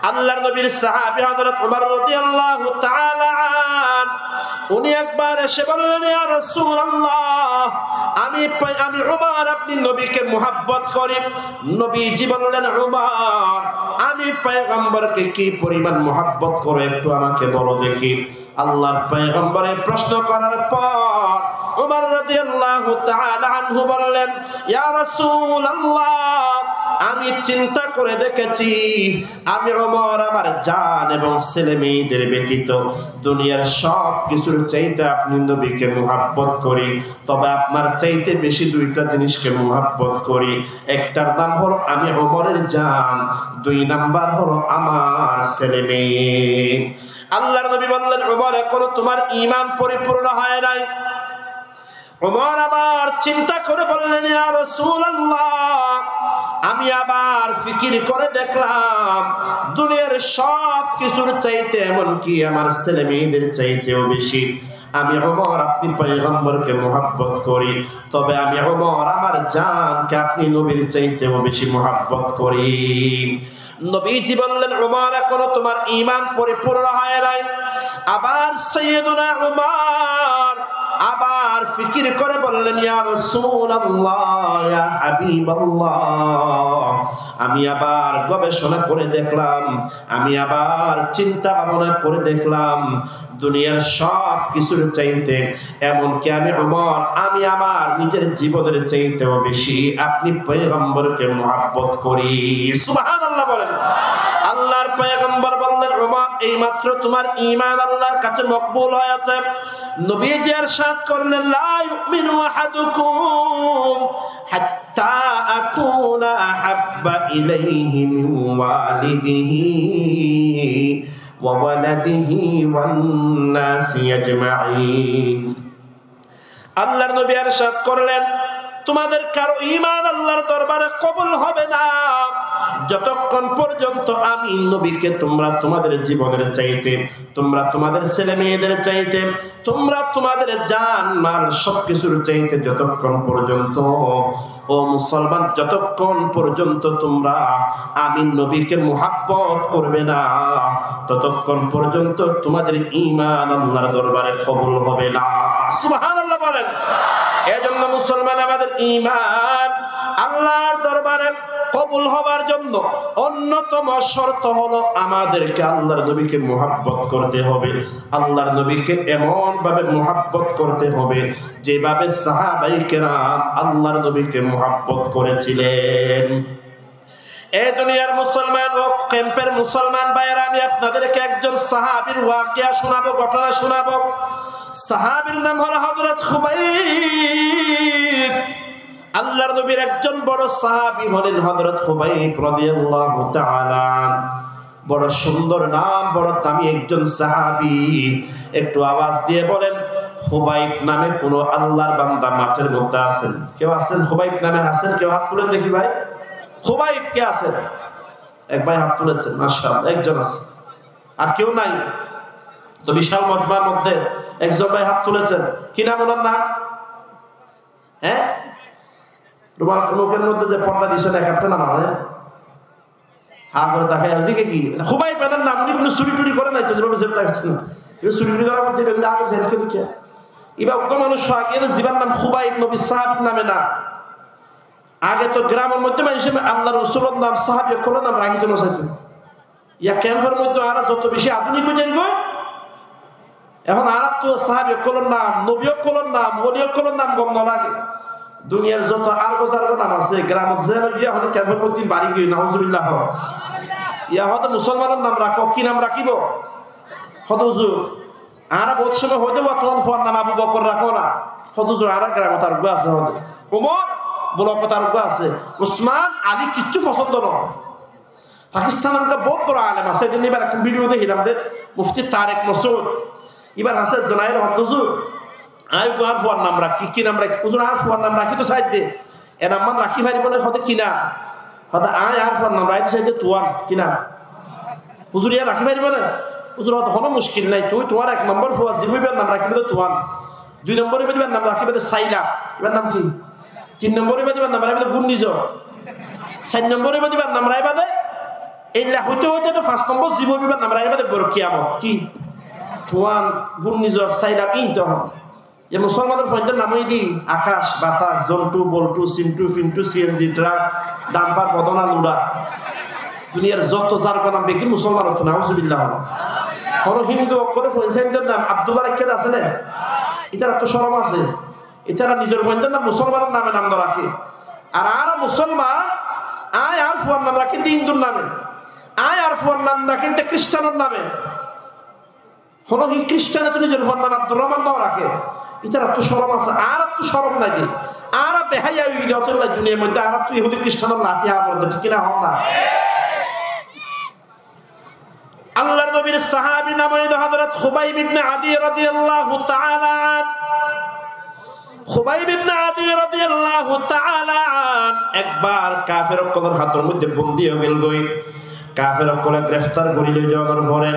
Speaker 1: আল্লাহর নবীর সাহাবী হযরত ওমর রাদিয়াল্লাহু তাআলা আন, উনি একবার এসে বললেন, ইয়া রাসূলুল্লাহ, আমি ওমর আপনি নবীকে মুহাব্বত করি। নবীজি বললেন, ওমর আমি পয়গম্বরকে কি পরিমাণ মুহাব্বত করো একটু আমাকে বলো দেখি। আল্লাহর পয়গম্বরে প্রশ্ন করার পর ওমর রাদিয়াল্লাহু তাআলা আনহু বললেন, ইয়া রাসূলুল্লাহ, আমি চিন্তা করে দেখেছি, আমি ওমর আমার জান এবং ছেলে মেয়েদের ব্যতীত দুনিয়ার সব কিছুর চাইতে আপনি নবীকে মুহাব্বত করি, তবে আপনার চাইতে বেশি দুইটা জিনিসকে মুহাব্বত করি। একটার নাম হলো আমি ওমরের জান, দুই নাম্বার হলো আমার ছেলে মেয়ে। আল্লাহর নবী বললেন, ওমর এখনো তোমার ঈমান পরিপূর্ণ হয় নাই। ওমর আবার চিন্তা করে বললেন, ইয়া রাসূলুল্লাহ, আমি আবার ফিকির করে দেখলাম দুনিয়ার সব কিছুর চাইতে, এমনকি আমার ছেলে মেয়েদের চাইতেও বেশি আমি ওমর আপনি পয়গম্বরকে মুহাব্বত করি, তবে আমি ওমর আমার জানকে আপনি নবীর চাইতেও বেশি মুহাব্বত করি। নবীজি বললেন, ওমর এখনো তোমার ঈমান পরিপূর্ণ হয় নাই। আবার সাইয়েদুনা ওমর আবার ফিকির করে বললেন, ইয়া রাসূলুল্লাহ, ইয়া হাবিবাল্লাহ, আমি আবার গবেষণা করে দেখলাম, আমি আবার চিন্তা ভাবনা করে দেখলাম দুনিয়ার সব কিছুর চাইতে, এমনকি আমি ওমর আমি আমার নিজের জীবনের চাইতেও বেশি আপনি পয়গম্বরকে মুহাব্বত করি। সুবহানাল্লাহ বলেন। আল্লাহর পয়গম্বর বললেন, ওমর এইমাত্র তোমার ঈমান আল্লাহর কাছে মকবুল হয়েছে। নবীজি ইরশাদ করলেন, লা ইউমিনু আহাদুকুম হাত্তা আকুনা আহাব্বা ইলাইহি মিন ওয়ালিদিহি ওয়া ওয়ালাদিহি ওয়ান নাসি আজমাইন। আল্লাহর নবী ইরশাদ করলেন, তোমাদের কারো ঈমান আল্লাহর দরবারে কবুল হবে না যতক্ষণ পর্যন্ত আমি নবীকে তোমরা তোমাদের জীবনের চাইতে, তোমরা তোমাদের ছেলে মেয়েদের চাইতে, তোমরা তোমাদের জান মাল সবকিছুর চাইতে যতক্ষণ পর্যন্ত, ও মুসলমান, যতক্ষণ পর্যন্ত তোমরা আমি নবীকে মুহাব্বত করবে না ততক্ষণ পর্যন্ত তোমাদের ঈমান আল্লাহর দরবারে কবুল হবে না। সুবহানাল্লাহ বলেন। এজন্য মুসলমান, আমাদের ঈমান আল্লাহর দরবারে কবুল হবার জন্য অন্যতম শর্ত হলো আমাদেরকে আল্লাহর নবীকে মুহাব্বত করতে হবে। আল্লাহর নবীকে এমন ভাবে মুহাব্বত করতে হবে যেভাবে সাহাবায়ে কেরাম আল্লাহর নবীকে মুহাব্বত করেছিলেন। এই দুনিয়ার মুসলমান ও ক্যাম্পের মুসলমান ভাইয়েরা, আমি আপনাদেরকে একজন সাহাবীর ওয়াকিয়া শোনাবো, ঘটনা শোনাবো। সাহাবীর নাম হলো হযরত খুবাইব। আল্লাহর নবীর একজন বড় সাহাবী হলেন হযরত খুবাইব রাদিয়াল্লাহু তাআলা। বড় সুন্দর নাম, বড় দামি একজন সাহাবী। একটু আওয়াজ দিয়ে বলেন, খুবাইব নামে কোন আল্লাহর বান্দা মাঠের মধ্যে আছেন? কেউ আছেন খুবাইব নামে? আছেন কেউ? হাত তুলেন দেখি ভাই। খুবাইব কে আছেন? এক ভাই হাত তুলেছেন, মাশাআল্লাহ, একজন আছে। আর কেউ নাই? তো বিশাল মজমার মধ্যে একজন ভাই হাত তুলেছেন। কি নাম ওনার নাম? হ্যাঁ, রুমাল মুখের মধ্যে যে পর্দা দিয়েছেন, এক একটা নাম হবে। হা করে তাকায় ওদিকে কি খুবাইব এর নাম? উনি কোনো চুরি টুরি করে নাই তো, যেভাবে যেটা দেখছেন চুরি টুরি করার মধ্যে আগে ঝেলকে দিচ্ছে। এবার অজ্ঞ মানুষ আগে জীবার নাম খুবাইব, নবী সাহাবীর নামে না। আগে তো গ্রামের মধ্যে মানুষ আল্লাহ রাসূলের নাম, সাহাবী কোন নাম রাখিত না চাইতো। ইয়া ক্যাম্পের মধ্যে আর যত বেশি আধুনিক হয়ে যাই, এখন আর তো সাহাবী কোন নাম, নবী কোন নাম, ওলি কোন নাম গম না লাগে। দুনিয়ার যত আরগো জারগো নাম আছে গ্রামত যে ইয়া হলে ক্যাম্পের মধ্যে বাড়ি গই, নাউজুবিল্লাহ। ইয়া হয়তো মুসলমানের নাম রাখো, কি নাম রাখিব? হদুজুর। আর বহুত সময় হয়তো তোমার ফোন নাম আবু বকর রাখো না, হদুজুর। আর গ্রামত আরগো আছে হয়তো ওমর বলকতার আছে উসমান আলী কিচ্ছু পছন্দ নয় পাকিস্তানের একটা বহুত বড় আলেম আছে এদিন এবার একটা ভিডিও দেখিলাম যে মুফতি তারেক মাসুদ এবার আছে জোনায়ের হদ্দুজুর আই আর ফুয়ার নাম রাখি কি নাম রাখি হুজুর আর ফুয়ার নাম রাখি তো সাইড দে এ নাম রাখি ভাই বলে হতে কিনা হতে আয় আর ফুয়ার নাম রাখি সাইড দে তুয়ান কিনা হুজুর ইয়া রাখি ভাই বলে হুজুর হতে কোনো মুশকিল নাই তুই তোমার এক নম্বর ফুয়া জিবুইবের নাম রাখি বলে তুয়ান দুই নম্বরে বেদিবার নাম রাখি বলে সাইলা এবার নাম কি তিন নম্বরে বেদিবার নাম রাখি বলে গুন্নিজ চার নম্বরে বেদিবার নাম রাখি বাদে এই লাখ হইতে হইতে তো 5 নম্বর জিবুইবের নাম রাখি বাদে বড় কিয়ামত কি তুয়ান গুন্নিজর সাইলা কিনতে হবে যে মুসলমানের ফৌজের নামই দিই আকাশ বাতাস জন্টু বল্টু সিন্টু ফিন্টু সিএনজি ট্রাক ডাম্পার বদনা লুড়া দুনিয়ার যত যার নাম বেকি মুসলমান হতো না হুজুবিল্লাহ হলো হিন্দু অক্ষরে ফৌজের নাম আব্দুল্লাহ রাখতে আছে না এটার তো শরম আছে এটারা নিজের ফৌজের নাম মুসলমানের নামে নাম রাখে আর মুসলমান আয় আর ফুয়ার নাম রাখে হিন্দুর নামে আয় আর ফুয়ার নাম রাখেন খ্রিস্টানের নামে হলো হি খ্রিস্টানে তো নিজের ফুয়ার নাম আব্দুর রহমান নাম রাখে এটার তো শরম আছে আর তো শরম নাই আর বেহাইয়া হয়ে গেলে অতলা দুনিয়ার মধ্যে আর তো ইহুদি খ্রিস্টানের লাঠি আবরণ ঠিক কিনা হন না আল্লাহর নবীর সাহাবী নাম হযরত খুবাইব ইবনে আদি রাদিয়াল্লাহু তাআলা খুবাইব ইবনে আদি রাদিয়াল্লাহু তাআলা একবার কাফের কলর হাতের মধ্যে বন্দী হয়ে গেল গই কাফের কলে গ্রেফতার করিল যাওয়ার পরে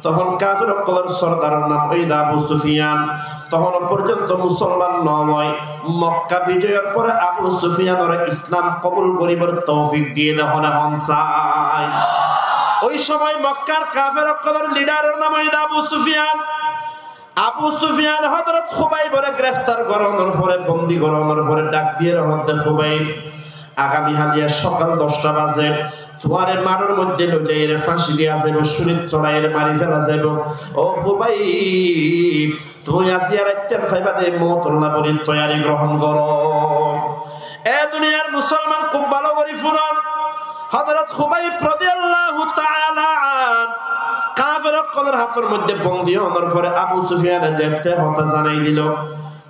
Speaker 1: তখন কাফের কলর সরদারের নাম ওইদা আবু সুফিয়ান তখন পর্যন্ত মুসলমান নয় মক্কা বিজয়ের পরে আবু সুফিয়ানের ইসলাম কবুল করিবার তৌফিক দিয়ে দেওয়া হন চাই ওই সময় মক্কার কাফের কলর লিডারের নাম ওইদা আবু সুফিয়ান আবু সুফিয়ান হযরত খুবাইবরে গ্রেফতার করানোর পরে বন্দী করানোর পরে ডাক দিয়ে হতে খুবাইব আগামী হালিয়া সকাল 10টা বাজে তোমারে মারুর মধ্যে লইয়াইরে ফাঁসি দিয়া যাইব শরীর চড়াইরে মারি ফেলা যাইব ও খুবাইব তুই আসিয়া রাইতেন ফাইবা দে মওতুল্লাহ বলি তৈয়ারি গ্রহণ করো এ দুনিয়ার মুসলমান খুব ভালো করে শুনুন হযরত খুবাইব রাদিয়াল্লাহু তাআলা কাফের কলর হাতের মধ্যে বন্দী হওয়ার পরে আবু সুফিয়ান যেতে হতা জানাই দিল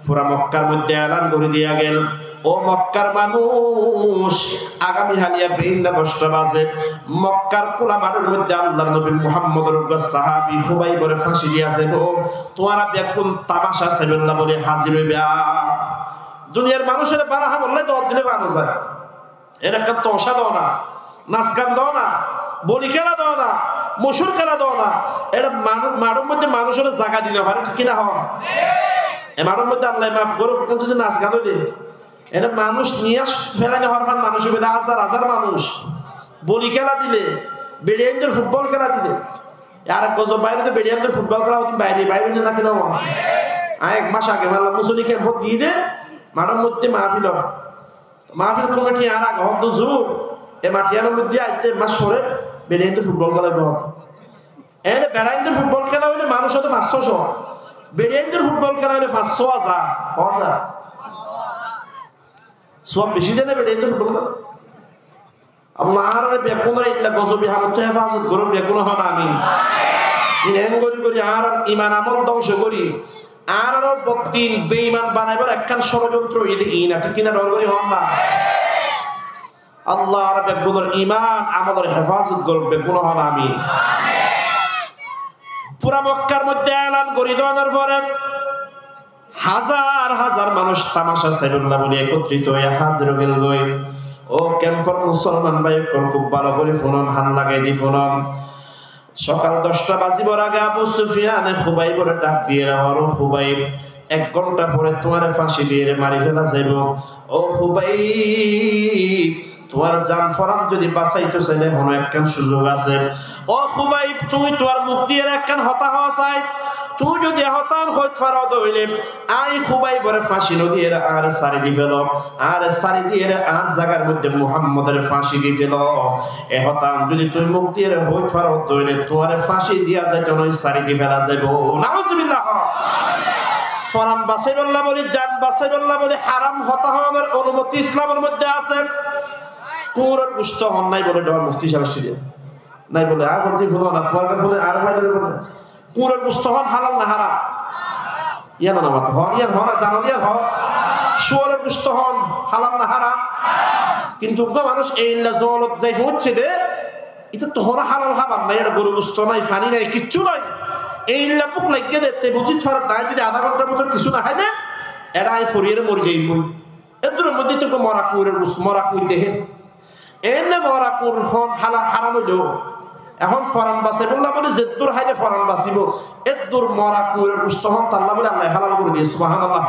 Speaker 1: পুরা মক্কার মধ্যে এলান করে দিয়া গেল ও মক্কার মানুষ আগামী হালিয়া বেইন্দা 10টা বাজে মক্কার কোলা মাঠের মধ্যে আল্লাহর নবী মুহাম্মদের সাহাবী খুবাইবরে ফাঁসি দিয়া যাইব তোমরা বেকুন তামাশা সাইবেল্লাহ বলে হাজির হইবা দুনিয়ার মানুষের বারাহা বললে তো দিলে বানো যায় এর একটা তশা দাও না নাচ গান দাও না বলি খেলা দাও না মশুর খেলা দাও না এটা মাঠের মধ্যে মানুষের জায়গা দিতে পারে ঠিক কিনা হন এ মাঠের মধ্যে আল্লাহ মাফ করো যদি নাচ গান হইলে এটা মানুষ নিয়ে ফেলানি হরফান মানুষ হবে হাজার হাজার মানুষ বলি খেলা দিলে বেড়িয়ানদের ফুটবল খেলা দিলে আর এক গজব বাইরে বেড়িয়ানদের ফুটবল খেলা হতো বাইরে বাইরে না কেন এক মাস আগে মারলাম মুসলি ক্যাম্প দিয়ে দে মাঠের মধ্যে মাহফিল কমিটি আর আগে হত জোর এ মাঠিয়ানোর মধ্যে আইতে মাস পরে বেড়িয়ানদের ফুটবল খেলা হতো এর বেড়াইনদের ফুটবল খেলা হইলে মানুষ হতো 500 বেড়িয়ানদের ফুটবল খেলা হইলে 500,000 সব বেশি দেনে বেড়িয়ানদের ফুটবল খেলা আল্লাহ আর বেগুনের ইল্লা গজবি হামত হেফাজত করো বেগুন হন আমি ইনেন করি আর ঈমান আমল ধ্বংস করি আর আরো বত্তিন বেঈমান বানাইবার একখান ষড়যন্ত্র ইনা ঠিক কিনা ডর করি হন না আল্লাহ আর বেগুনের ঈমান আমলের হেফাজত করো বেগুন হন আমি পুরা মক্কার মধ্যে এলান করি দেওয়ার পরে হাজার হাজার মানুষ তামাশা সাইবুল্লাহ বলে একত্রিত হয়ে হাজির হয়ে গেল ও ক্যাম্পর মুসলমান ভাই খুব ভালো করে ফোনন হান লাগাই দি ফোনন সকাল 10টা বাজিবার আগে আবু সুফিয়ান খুবাইবরে ডাক দিয়ে রাও খুবাইব 1 ঘন্টা পরে তোমারে ফাঁসি দিয়ে মারি ফেলা যাইব ও খুবাইব তোমার জান ফরান যদি বাঁচাইতে চাইলে হনো একখান সুযোগ আছে ও খুবাইব তুই তোমার মুখ দিয়ে একখান হতা হওয়া চাই তুই যদি হতান হইত পারো দইলে আই খুবাইবরে ফাঁসি নদীর আর সারি দি ফেল আর সারি দিয়ে আর জায়গার মধ্যে মুহাম্মদের ফাঁসি দি ফেল এ হতান যদি তুই মুখ দিয়ে হইত পারো দইলে তোমার ফাঁসি দিয়া যাইতে নয় সারি দি ফেলা যাইব নাউজুবিল্লাহ ফরান বাঁচাইবল্লাহ বলি জান বাঁচাইবল্লাহ বলি হারাম হতা হওয়ার অনুমতি ইসলামের মধ্যে আছে কুকুরের গোশত হন নাই বলে ডর মুফতি সাহেব ছিল নাই বলে আর বলতে ভুলো না তোমার কাছে বলে আর বাইরে বলে কুকুরের গোশত হন হালাল না হারাম ইয়া না মাত্র হন ইয়া হন জানো দিয়া হন শুয়োরের গোশত হন হালাল না হারাম? কিন্তু মানুষ এই জলত যাই হচ্ছে দে এটা তো হরা হালাল খাবার নাই, এটা গরু গোশত নাই, পানি নাই, কিচ্ছু নাই, এই বুক লাগিয়ে দেখতে বুঝি ছড়ার দায় যদি আধা ঘন্টার মতো কিছু না হয় না এরা আই ফরিয়ে মরে যাই বই এর মধ্যে তো মরা কুয়ের গোশত মরা কুই দেহে এনে মরা কুর হন হারাম হইল এখন ফরান বাঁচে বললাম বলে যে দূর হাইলে ফরান বাঁচিব এর দূর মরা কুয়ের গোশত হন তাল্লা বলে আল্লাহ হালাল করে দিয়ে সুবহানাল্লাহ।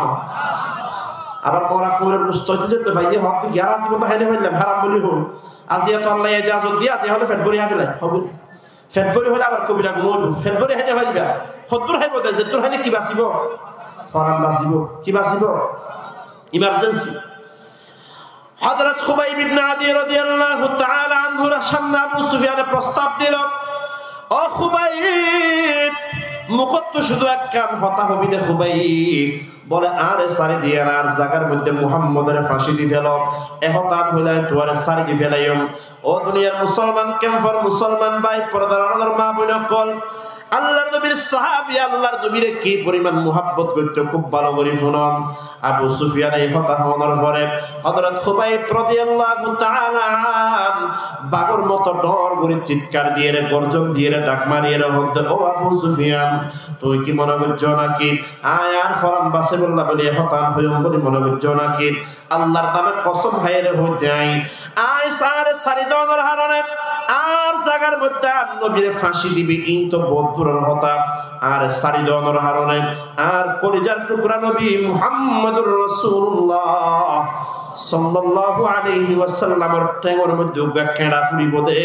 Speaker 1: আবার মরা কুয়ের গোশত হইতে যেতে ভাই হক তো গ্যারা জীবন হাইলে হইলাম হারাম বলি হল আজিয়া তো আল্লাহ এজাজত দিয়ে আজি হলে ফেট ভরি হাবিলাই হবে ফেট ভরি হলে আবার কবিরা গুণ হইব ফেট ভরি হাইলে হইবা সত্তর হাইব দেয় যে দূর হাইলে কি বাঁচিব ফরান বাঁচিব কি বাঁচিব ইমার্জেন্সি। হযরত খুবাইব ইবনে আদি রাদিয়াল্লাহু তাআলা আনহুর সামনে আবু সুফিয়ান প্রস্তাব দিল, ও খুবাইব মুখত শুধু এক কাম হতা হবি দে খুবাইব, বলে আরে সারি দিয়ে আর জায়গার মধ্যে মুহাম্মদের ফাঁসি দি ফেল এহতান হইলে তোয়ারে সারি দি ফেলাইম। ও দুনিয়ার মুসলমান কেমফর মুসলমান ভাই পর্দার আলোর মা বোন কল আল্লাহর নবীর সাহাবী আল্লাহর নবীরে কি পরিমাণ মুহাব্বত করতে খুব ভালো করে শুনুন। আবু সুফিয়ান এই কথা হওয়ার পরে হযরত খুবাইব রাদিয়াল্লাহু তাআলা বাগর মতো ডর করে চিৎকার দিয়ে রে গর্জন দিয়ে রে ডাক মারিয়ে রে হতে, ও আবু সুফিয়ান তুই কি মনে করছো নাকি আয় আর ফরান বাসে বললা বলে হতান হইম বলে মনে করছো নাকি? আল্লাহর নামে কসম খাইরে হইতে আয় সারে সারি দনের হারনে আর জায়গার মধ্যে নবীরে ফাঁসি দিবি ইন তো বদুরের হতা আর সারি দনের হারনে আর কলিজার টুকরা নবী মুহাম্মদুর রাসূলুল্লাহ সাল্লাল্লাহু আলাইহি ওয়াসাল্লামের টেঙ্গর মধ্যে কেডা ফুরিব দে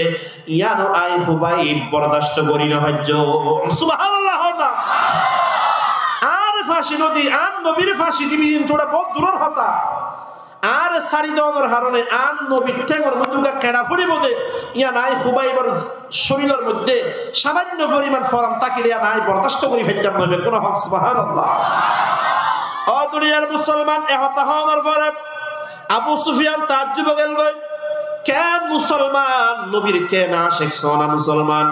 Speaker 1: ইয়ানো আই খুবাইব বরদাস্ত করি না হজ্জ সুবহানাল্লাহ। না আর ফাঁসি নদী আর নবীর ফাঁসি দিবি তোরা বহুত দূরের হতা আর সারি দনের হারনে আর নবীর টেঙ্গর মধ্যে কেডা ফুরিব দে ইয়া নাই খুবাইবের শরীরের মধ্যে সামান্য পরিমাণ ফরাম তাকিলে নাই বরদাস্ত করি ফেলতাম নবে কোন হক সুবহানাল্লাহ। ও দুনিয়ার মুসলমান এহতা হওয়ার পরে আবু সুফিয়ান তাজ্জুব গেল গই কেন মুসলমান নবীর কেন আশিক সোনা মুসলমান।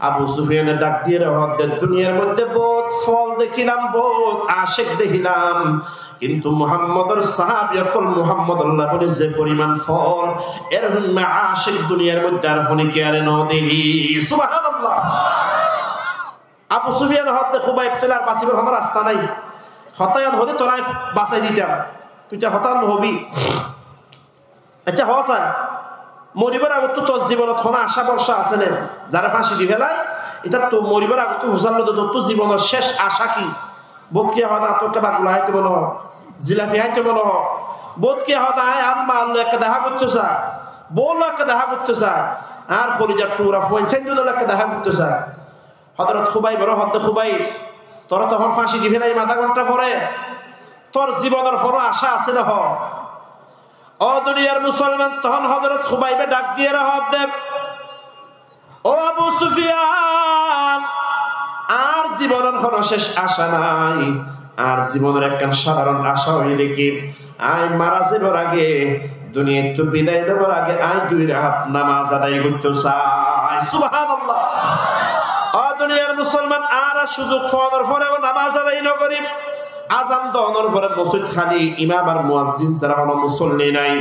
Speaker 1: আবু সুফিয়ানের ডাক দিয়ে রহদের দুনিয়ার মধ্যে বহুত ফল দেখিলাম বহুত আশিক দেখিলাম কিন্তু মুহাম্মদের সাহাবী অকল মুহাম্মদুল্লাহ বলে যে পরিমাণ ফল এরকম আশিক দুনিয়ার মধ্যে আর হনি কে আর নদী সুবহানাল্লাহ। আবু সুফিয়ান হতে খুবাইব তেলার বাঁচিবার কোনো রাস্তা নাই হতায়ন হতে তোরাই বাঁচাই দিতাম তুই যা হতান হবি আচ্ছা হসা মরিবার আগত তো তোর জীবনত কোনো আশা বর্ষা আছে না যারা ফাঁসি দি ফেলায় এটা তো মরিবার আগত হুসাল তোর জীবনের শেষ আশা কি বোধ কে হতা তোকে বাগুলা হাইতে বলো জিলাপি হাইতে বলো বোধ কে হতা আম্মা আল্লাহ একটা দেখা করতে চায় বললো একটা দেখা করতে চায় আর খরিজার টুরা ফোন সেন্দুল একটা দেখা করতে চায়। হযরত খুবাইব বড় হতে খুবাইব তোরা তখন ফাঁসি দি ফেলাই আধা ঘন্টা পরে তোর জীবনের কোনো আশা আছে না? ও দুনিয়ার মুসলমান তখন হযরত খুবাইবে ডাক দিয়ে রাহত দেব, ও আবু সুফিয়ান আর জীবনের কোনো শেষ আশা নাই আর জীবনের একটা সাধারণ আশা হইলে কি আই মারা যাবার আগে দুনিয়া তো বিদায় দেবার আগে আই দুই রাত নামাজ আদায় করতে চাই সুবহানাল্লাহ। ও দুনিয়ার মুসলমান আর সুযোগ পাওয়ার পরেও নামাজ আদায় না করি আজান দনের পরে মসজিদ খালি ইমাম আর মুয়াজ্জিন ছাড়া কোনো মুসল্লি নাই।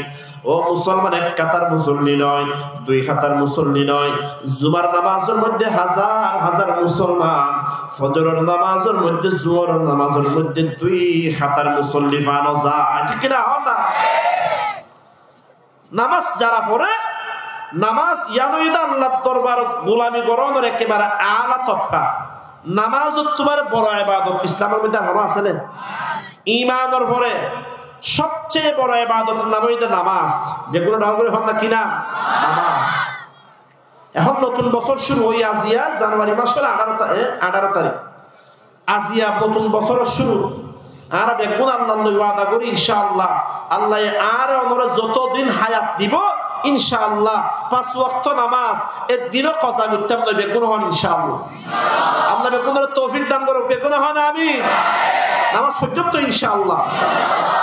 Speaker 1: ও মুসলমান এক কাতার মুসল্লি নয় দুই কাতার মুসল্লি নয় জুমার নামাজের মধ্যে হাজার হাজার মুসলমান ফজরের নামাজের মধ্যে জোহরের নামাজের মধ্যে দুই কাতার মুসল্লি পাওয়া যায় ঠিক না? হন না নামাজ যারা পড়ে নামাজ ইয়ানুইদা আল্লাহর দরবারত গোলামি করানোর একেবারে আলা তবকা নামাজ তোমার বড় ইবাদত ইসলামের মধ্যে আর আছে না? ঈমানের পরে সবচেয়ে বড় ইবাদত নাম হইতে নামাজ যেগুলো নগরে হন না কিনা নামাজ। এখন নতুন বছর শুরু হই আজিয়া জানুয়ারি মাসের 18 তারিখ আজিয়া নতুন বছরের শুরু আর বেগুন আল্লাহ ওয়াদা করি ইনশাআল্লাহ আল্লাহ আর ওনরে যতদিন হায়াত দিব ইনশাআল্লাহ 5 ওয়াক্ত নামাজ এর দিনও কজা করতে হবে বেগুন হন ইনশাআল্লাহ। আল্লাহ বেগুনের তৌফিক দান করুক বেগুন হন আমি নামাজ সহ্য তো ইনশাআল্লাহ।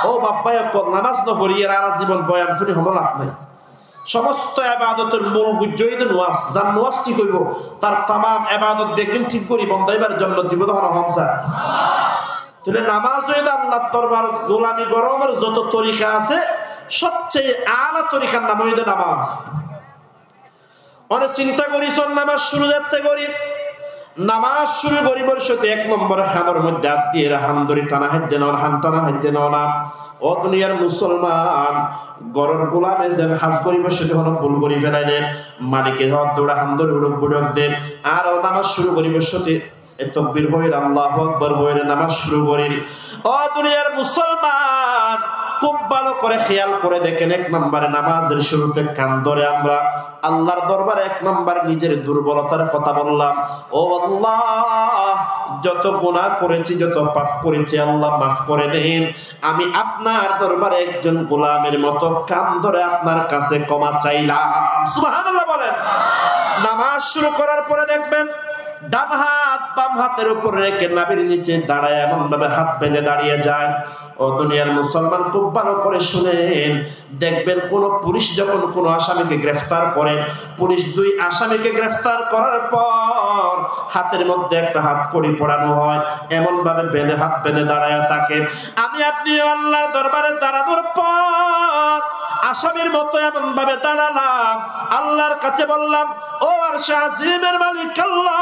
Speaker 1: ও বাপ্পা নামাজ ন পড়িয়ে আর জীবন বয়ান শুনি হলো লাভ নাই। সমস্ত ইবাদতের মূল গুজ্জই তো নামাজ যার নামাজ ঠিক হইব তার तमाम ইবাদত বেগুন ঠিক করি বন্দাইবার জন্য দিব তখন হংসা তো তাহলে নামাজ হইলে আল্লাহর দরবার গোলামি করানোর যত তরিকা আছে সবচেয়ে আলা তরিকার নাম হইলে নামাজ। অনেক চিন্তা করিস নামাজ শুরু করতে করি, নামাজ শুরু করিবার সাথে 1 নম্বর খানোর মধ্যে হাত দিয়ে হান্দরি টানা হাতে নাও, হান টানা হাতে নাও না। ও দুনিয়ার মুসলমান, গরর গোলামে যেন হাজ করিবার সাথে হলো ভুল করি ফেলাইলেন, মালিকে দৌড়া হান্দরি উড়ক বুড়ক দেন। আর নামাজ শুরু করিবার সাথে তাকবীর হইল, আল্লাহু আকবার হইল, নামাজ শুরু করিল। ও দুনিয়ার মুসলমান, খুব ভালো করে খেয়াল করে দেখেন, 1 নম্বরে নামাজের শুরুতে কান ধরে আমরা আল্লাহর দরবারে 1 নম্বর নিজের দুর্বলতার কথা বললাম। ও আল্লাহ, যত গুনাহ করেছি, যত পাপ করেছি আল্লাহ মাফ করে দেন। আমি আপনার দরবারে একজন গোলামের মতো কান ধরে আপনার কাছে ক্ষমা চাইলাম। সুবহানাল্লাহ বলেন। নামাজ শুরু করার পরে দেখবেন ডান হাত বাম হাতের উপর রেখে নাভির নিচে দাঁড়ায় এমন ভাবে হাত বেঁধে দাঁড়িয়ে যায়। ও দুনিয়ার মুসলমান, খুব ভালো করে শুনেন, দেখবেন কোন পুলিশ যখন কোন আসামিকে গ্রেফতার করে, পুলিশ 2 আসামিকে গ্রেফতার করার পর হাতের মধ্যে একটা হাত কড়ি পড়ানো হয়, এমন ভাবে বেঁধে হাত বেঁধে দাঁড়ায় থাকে। আমি আপনি আল্লাহর দরবারে দাঁড়ানোর পর আসামির মতো এমন ভাবে দাঁড়ালাম, আল্লাহর কাছে বললাম, ও আরশে আজিমের মালিক আল্লাহ,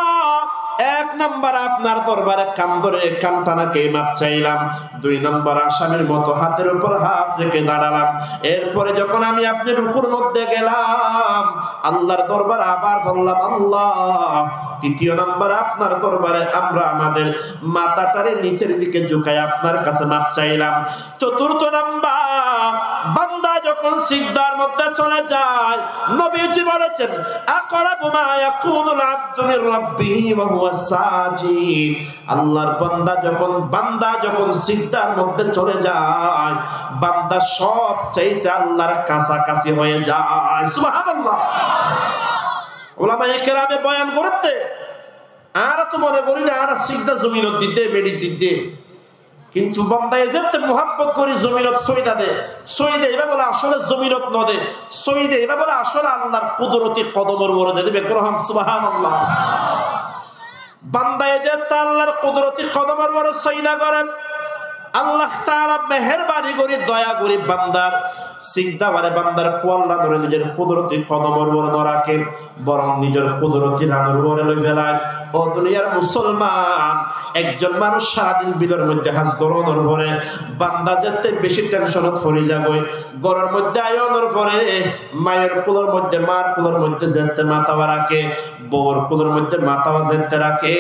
Speaker 1: 1 নম্বর আপনার দরবারে কান ধরে কান টানাকে মাপ চাইলাম। 2 নম্বর আসামির মতো হাতের উপর হাত রেখে দাঁড়ালাম। এরপরে যখন আমি আপনি রুকুর মধ্যে গেলাম, আল্লাহর দরবারে আবার বললাম, আল্লাহ, 3 নম্বর আপনার দরবারে আমরা আমাদের মাথাটারে নিচের দিকে ঝুঁকাই আপনার কাছে মাপ চাইলাম। 4 নম্বর বান্দা যখন সিজদার মধ্যে চলে যায়, নবীজি বলেছেন, আকরাবু মা ইয়াকুনুল আবদু মির রাব্বিহি ওয়া হুয়া সাজিদ। আল্লাহর বান্দা যখন সিজদার মধ্যে চলে যায়, বান্দা সব চাইতে আল্লাহর কাছাকাছি হয়ে যায়। সুবহানাল্লাহ। ওলামায়ে কেরামে বয়ান করতে আর তো মনে করি না আর সিজদা জমিনত দিতে বেড়ি দিতে, কিন্তু বান্দায় যেতে মোহাব্বত করি জমিনত সইদা দে, সইদে এবার বলে আসলে জমিনত নদে, সইদে এবার বলে আসলে আল্লাহর কুদরতি কদমের উপরে দেবে গ্রহণ। সুবহানাল্লাহ। বান্দায় যেতে আল্লাহর কুদরতি কদমের উপরে সইদা করে, আল্লাহ তাআলা মেহেরবানি করে দয়া করে বান্দার সিজদা বারে বান্দার কোয়াল্লা ধরে নিজের কুদরতি কদমের উপরে না রাখে, বরং নিজের কুদরতি রানের উপরে লই ফেলায়। ও দুনিয়ার মুসলমান, একজন মানুষ সারাদিন বিদর মধ্যে হাজ গরনের পরে বান্দা যেতে বেশি টেনশনত পড়ে যাবে, গরর মধ্যে আয়নের পরে মায়ের কুলোর মধ্যে মার কুলোর মধ্যে যেতে মাথাওয়া রাখে, বউর কুলোর মধ্যে মাথাওয়া যেতে রাখে,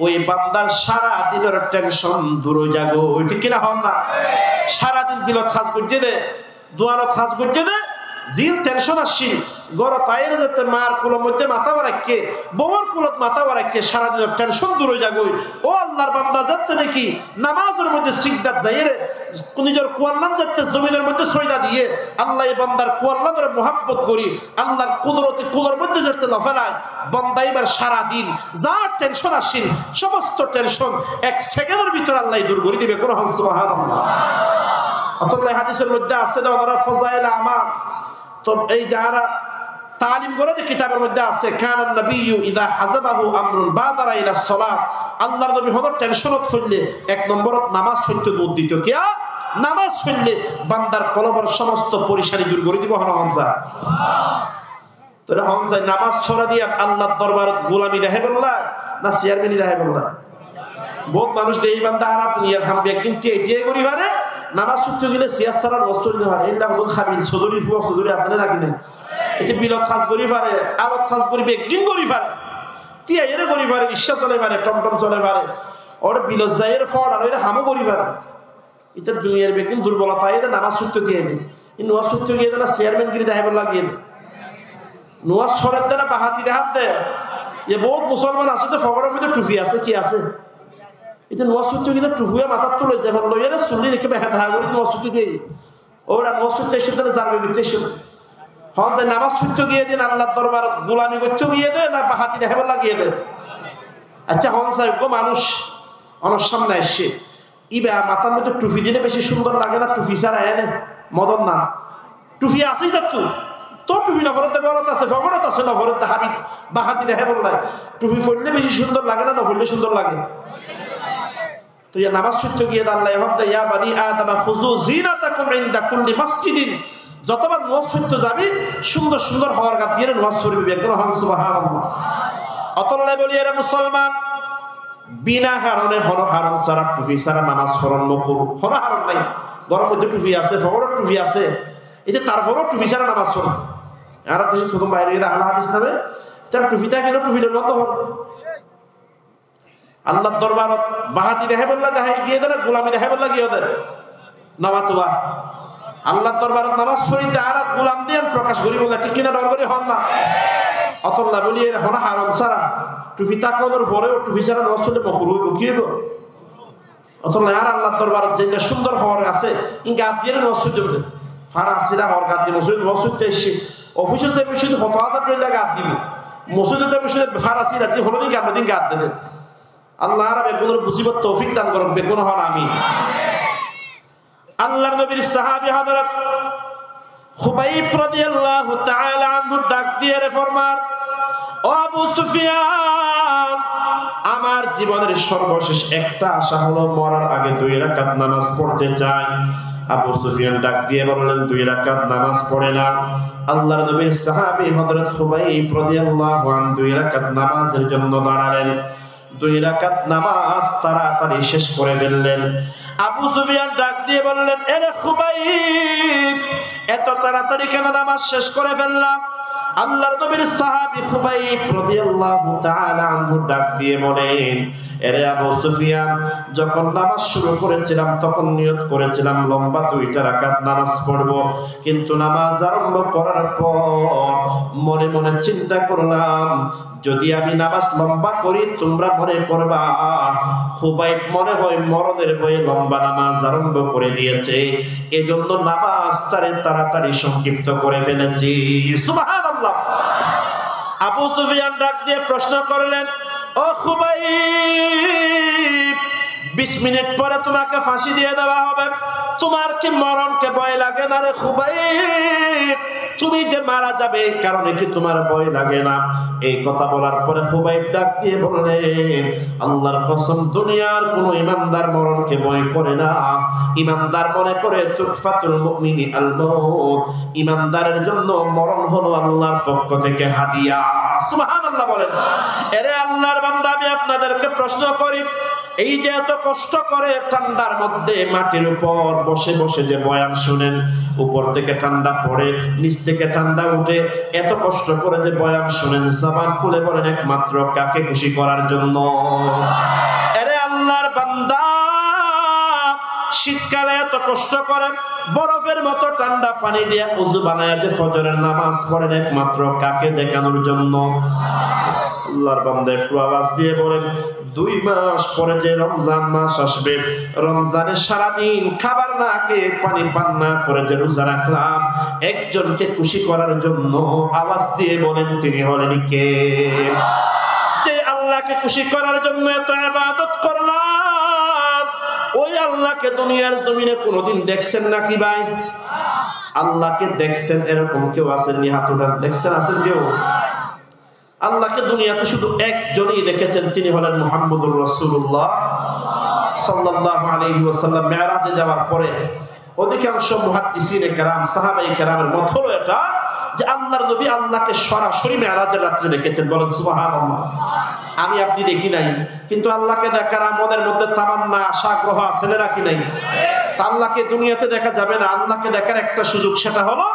Speaker 1: ওই বান্দার সারা দিনের টেনশন দূর হয়ে যাবে। ওই ঠিক কিনা হন না? সারাদিন বিলত খাজ করতে দে, দোয়ানত খাজ করতে দে, জিন টেনশন আসছিল গর তাইরে যেতে মার কুলোর মধ্যে মাথা বাড়াইকে, বউর কুলত মাথা বাড়াইকে, সারাদিনের টেনশন দূর হয়ে যাবে। ও আল্লাহর বান্দা যেতে নাকি নামাজের মধ্যে সিজদাত যাইরে নিজের কুয়াল্লান যেতে জমিনের মধ্যে সইদা দিয়ে আল্লাহ এই বান্দার কুয়াল্লানের মোহাব্বত করি আল্লাহর কুদরতি কুলোর মধ্যে যেতে লফেলায়, বান্দা এবার সারাদিন যা টেনশন আসছিল সমস্ত টেনশন 1 সেকেন্ডের ভিতরে আল্লাহ দূর করে দিবে। কোন সুবহানাল্লাহ। অতএব হাদিসের মধ্যে আছে যে ওনারা ফজাইল আমাল, তো এই যারা তালিম করে কিতাবের মধ্যে আছে, কানান নবিয়্যু ইযা হাযাবাহু আমরুন বাদারা ইলা সালাত, আল্লাহর নবী হলো টেনশনত পড়লে 1 নম্বরত নামাজ পড়তে দৌড় দিত। কিয়া নামাজ পড়লে বান্দার কলবের সমস্ত পরিশানি দূর করে দিব। হামজা তোরা হামজা নামাজ ছড়া দিয়া আল্লাহর দরবারত গোলামি দেখাই বললা না চেয়ারম্যানই দেখাই বললা? বহুত মানুষ এই বান্দা আর দুনিয়ার হামবে একদিন টিয়ে করি পারে, নামাজ ছুটতে গেলে সিয়াস ছাড়া নষ্ট হইতে পারে। এই নাম খাবিল চৌধুরী ফুয়া চৌধুরী আছে না থাকি না, এটি বিলত খাস করি পারে, আলত খাস করিবে একদিন করি পারে, টিয়া এরে করি পারে, রিক্সা চলে পারে, টমটম চলে পারে, ওর বিলত যায় এর ফট আর এর হামও করি পারে। এটা দুনিয়ার ব্যক্তি দুর্বলতা, এটা নামাজ ছুটতে দিয়ে নেই, নোয়া ছুটতে গিয়ে না চেয়ারম্যান গিরি দেখাইব লাগিয়ে নোয়া সরের দেনা বাহাতি দেখাত দেয়। এ বহুত মুসলমান আছে তো ফগরের মধ্যে টুপি আছে, কি আছে এটা নোয়া ছুটতে গেলে টুফুয়ে মাথার তো লই যাবেন লইয়া চুল্লি রেখে বেহা দেখা করি নোয়া ছুটি দিয়ে ওরা নোয়া ছুটতে এসে তাহলে জানবে করতে এসে হন যে নামাজ ছুটতে গিয়ে দিন আল্লাহর দরবার গোলামি করতেও গিয়ে দে না বাহাতি দেখাবে লাগিয়ে দে। আচ্ছা হন সাহেব মানুষ আমার সামনে আসছে ইবা মাথার মধ্যে টুপি দিলে বেশি সুন্দর লাগে না টুপি ছাড়া এনে মদন না টুপি আছেই তার তোর টুপি নফরতে গলত আছে ফগরত আছে নফরতে হাবি বাহাতি দেখে বললাই টুপি পরলে বেশি সুন্দর লাগে না নফরলে সুন্দর লাগে? তো ইয়া নামাজ পড়তে গিয়ে আল্লাহ হদ্দা ইয়া বানি আদম খুযু জিনাতাকুম ইনদা কুল্লি মাসজিদিন, যতবার নামাজ পড়তে যাবি সুন্দর সুন্দর হওয়ার গাত দিয়ে নামাজ পড়বি। একদম সুবহানাল্লাহ। অতল্লাহ বলি এরা মুসলমান বিনা কারণে হর হারাম ছাড়া টুপি ছাড়া নামাজ পড়ন মকরুহ। হর হারাম নাই, গরম মধ্যে টুপি আছে, ফগরের টুপি আছে, এটা তারপরও টুপি ছাড়া নামাজ পড়ন। আর দেশে প্রথম বাইরে গেলে আল্লাহ হাদিস নামে তারা টুপিটা গেল টুপির বন্ধ হল। আল্লাহর দরবারত বাহাতি দেহে বললা দেখাই গিয়ে দেয়, গোলামি দেহে বললা গিয়ে দেয় নামাতুয়া। আল্লাহর দরবারত নামাজ পড়িতে আর গোলাম দিয়ে প্রকাশ করি বললা ঠিক কিনা ডর করি হন না। অতল্লা বলি এর হনা হারাম ছাড়া টুপি তাকানোর পরেও টুপি ছাড়া নামাজ পড়লে মকরুহ হইব, কি হইব? অতল্লা আর আল্লাহর দরবারত যেটা সুন্দর হওয়ার আছে গাত দিয়ে নামাজ পড়তে বলে ফারাসিরা হওয়ার গাত দিয়ে মসজিদ মসজিদ চাইছে অফিসে যে বিষয় কত হাজার টাকা গাত দিব মসজিদে যে বিষয়ে ফারাসিরা যে হলো দিন দিন গাত দেবে। আল্লাহ আর বেগুনের মুসিবত তৌফিক দান করুক, বেগুন হন আমি। আল্লাহর নবীর সাহাবী হযরত খুবাইব রাদিয়াল্লাহু তাআলা আনহু ডাক দিয়ে ফরমান, ও আবু সুফিয়ান, আমার জীবনের সর্বশেষ একটা আশা হলো মরার আগে 2 রাকাত নামাজ পড়তে চাই। আবু সুফিয়ান ডাক দিয়ে বললেন 2 রাকাত নামাজ পড়ে না। আল্লাহর নবীর সাহাবী হযরত খুবাইব রাদিয়াল্লাহু আনহু 2 রাকাত নামাজের জন্য দাঁড়ালেন। 2 রাকাত নামাজ তাড়াতাড়ি শেষ করে ফেললেন। আবু সুফিয়ান ডাক দিয়ে বললেন, এরে খুবাইব, এত তাড়াতাড়ি কেন নামাজ শেষ করে ফেললাম? আল্লাহর নবীর সাহাবী খুবাইব রাদিয়াল্লাহু তাআলা আনহু ডাক দিয়ে বলেন, এরে আবু সুফিয়ান, যখন নামাজ শুরু করেছিলাম তখন নিয়ত করেছিলাম লম্বা 2টা রাকাত নামাজ পড়ব, কিন্তু নামাজ আরম্ভ করার পর মনে মনে চিন্তা করলাম যদি আমি নামাজ লম্বা করি তোমরা মনে করবা খুবাইব মনে হয় মরদের বয়ে লম্বা নামাজ আরম্ভ করে দিয়েছে, এজন্য নামাজ তাড়াতাড়ি সংক্ষিপ্ত করে ফেলেছি। সুবহানাল্লাহ। আবু সুফিয়ান ডাক দিয়ে প্রশ্ন করলেন, ও খুবাইব, 20 মিনিট পরে তোমাকে ফাঁসি দিয়ে দেওয়া হবে, তোমার কি মরণকে ভয় লাগে না রে খুবাইব? তুমি যে মারা যাবে এই কারণে কি তোমার ভয় লাগে না? এই কথা বলার পরে খুবাইব ডাক দিয়ে বললেন, আল্লাহর কসম, দুনিয়ার কোন ইমানদার মরণকে ভয় করে না। ইমানদার মনে করে তুহফাতুল মুমিনি আল মউত, ইমানদারের জন্য মরণ হলো আল্লাহর পক্ষ থেকে হাদিয়া। সুবহানাল্লাহ বলেন। এরে আল্লাহর বান্দা, আমি আপনাদেরকে প্রশ্ন করি, এই যে এত কষ্ট করে ঠান্ডার মধ্যে মাটির উপর বসে বসে যে বয়ান শুনেন, উপর থেকে ঠান্ডা পড়ে নিচ থেকে ঠান্ডা উঠে, এত কষ্ট করে যে বয়ান শুনেন, জবান খুলে বলেন একমাত্র কাকে খুশি করার জন্য? এরে আল্লাহর বান্দা, শীতকালে এত কষ্ট করেন, বরফের মতো ঠান্ডা পানি দিয়ে ওযু বানায় যে ফজরের নামাজ পড়েন, একমাত্র কাকে দেখানোর জন্য? আল্লাহর বান্দা একটু আওয়াজ দিয়ে বলেন, 2 মাস পরে যে রমজান মাস আসবে, রমজানে সারাদিন খাবার না খেয়ে পানি পান না করে যে রোজা রাখলাম, একজনকে খুশি করার জন্য। আওয়াজ দিয়ে বলেন, তিনি হলেন কে? যে আল্লাহকে খুশি করার জন্য এত ইবাদত করলাম, ওই আল্লাহকে দুনিয়ার জমিনে কোনোদিন দেখছেন নাকি ভাই? আল্লাহকে দেখছেন এরকম কেউ আছেন? হাত উঠান। দেখছেন? আছেন কেউ? আল্লাহকে দুনিয়াতে শুধু একজনই দেখেছেন, তিনি হলেন মুহাম্মদুর রাসূলুল্লাহ সাল্লাল্লাহু আলাইহি ওয়াসাল্লাম। মেরাজে যাওয়ার পরে অধিকাংশ মুহাদ্দিসিনে কেরাম, সাহাবায়ে কেরামের মত হলো এটা যে আল্লাহর নবী আল্লাহকে সরাসরি মেরাজের রাত্রে দেখেছেন। বলেন সুবহানাল্লাহ। আমি আপনি দেখি নাই, কিন্তু আল্লাহকে দেখার আমাদের মধ্যে তামান্না, আশা, আগ্রহ আছে নাকি নাই? তা আল্লাহকে দুনিয়াতে দেখা যাবে না, আল্লাহকে দেখার একটা সুযোগ, সেটা হলো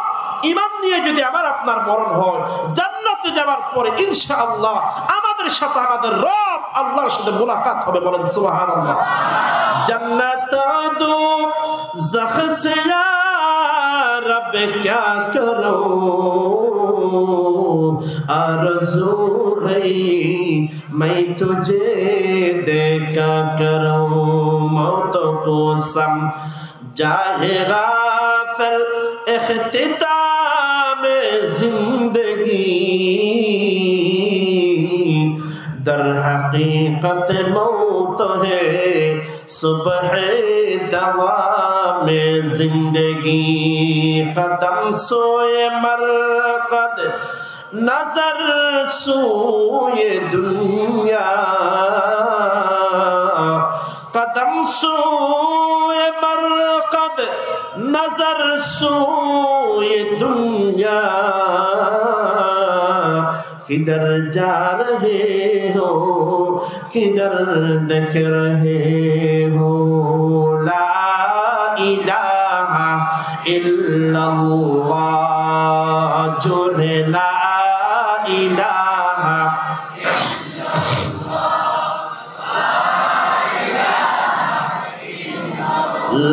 Speaker 1: ঈমান নিয়ে যদি আমার আপনার মরণ হয়, জান্নাতে যাওয়ার পরে ইনশাআল্লাহ আমাদের সাথে আমাদের রব আল্লাহর সাথে মুলাকাত হবে। বলেন সুবহানাল্লাহ। জান্নাত দো জখসে ইয়া রব क्या करो, आरज़ू है मैं तुझे देखा करूं, मौत को समझाए गाफिल इख्तिताम जिंदगी, दर हकीकत मौत है सुबह दवाम जिंदगी, कदम सोए मरकद नजर सोए दुनिया, कदम सोए मरकद नजर सोए दुनिया किधर जा रहे हो किधर देख रहे हो ला इलाहा इल्लल्लाह जोरे ला इलाहा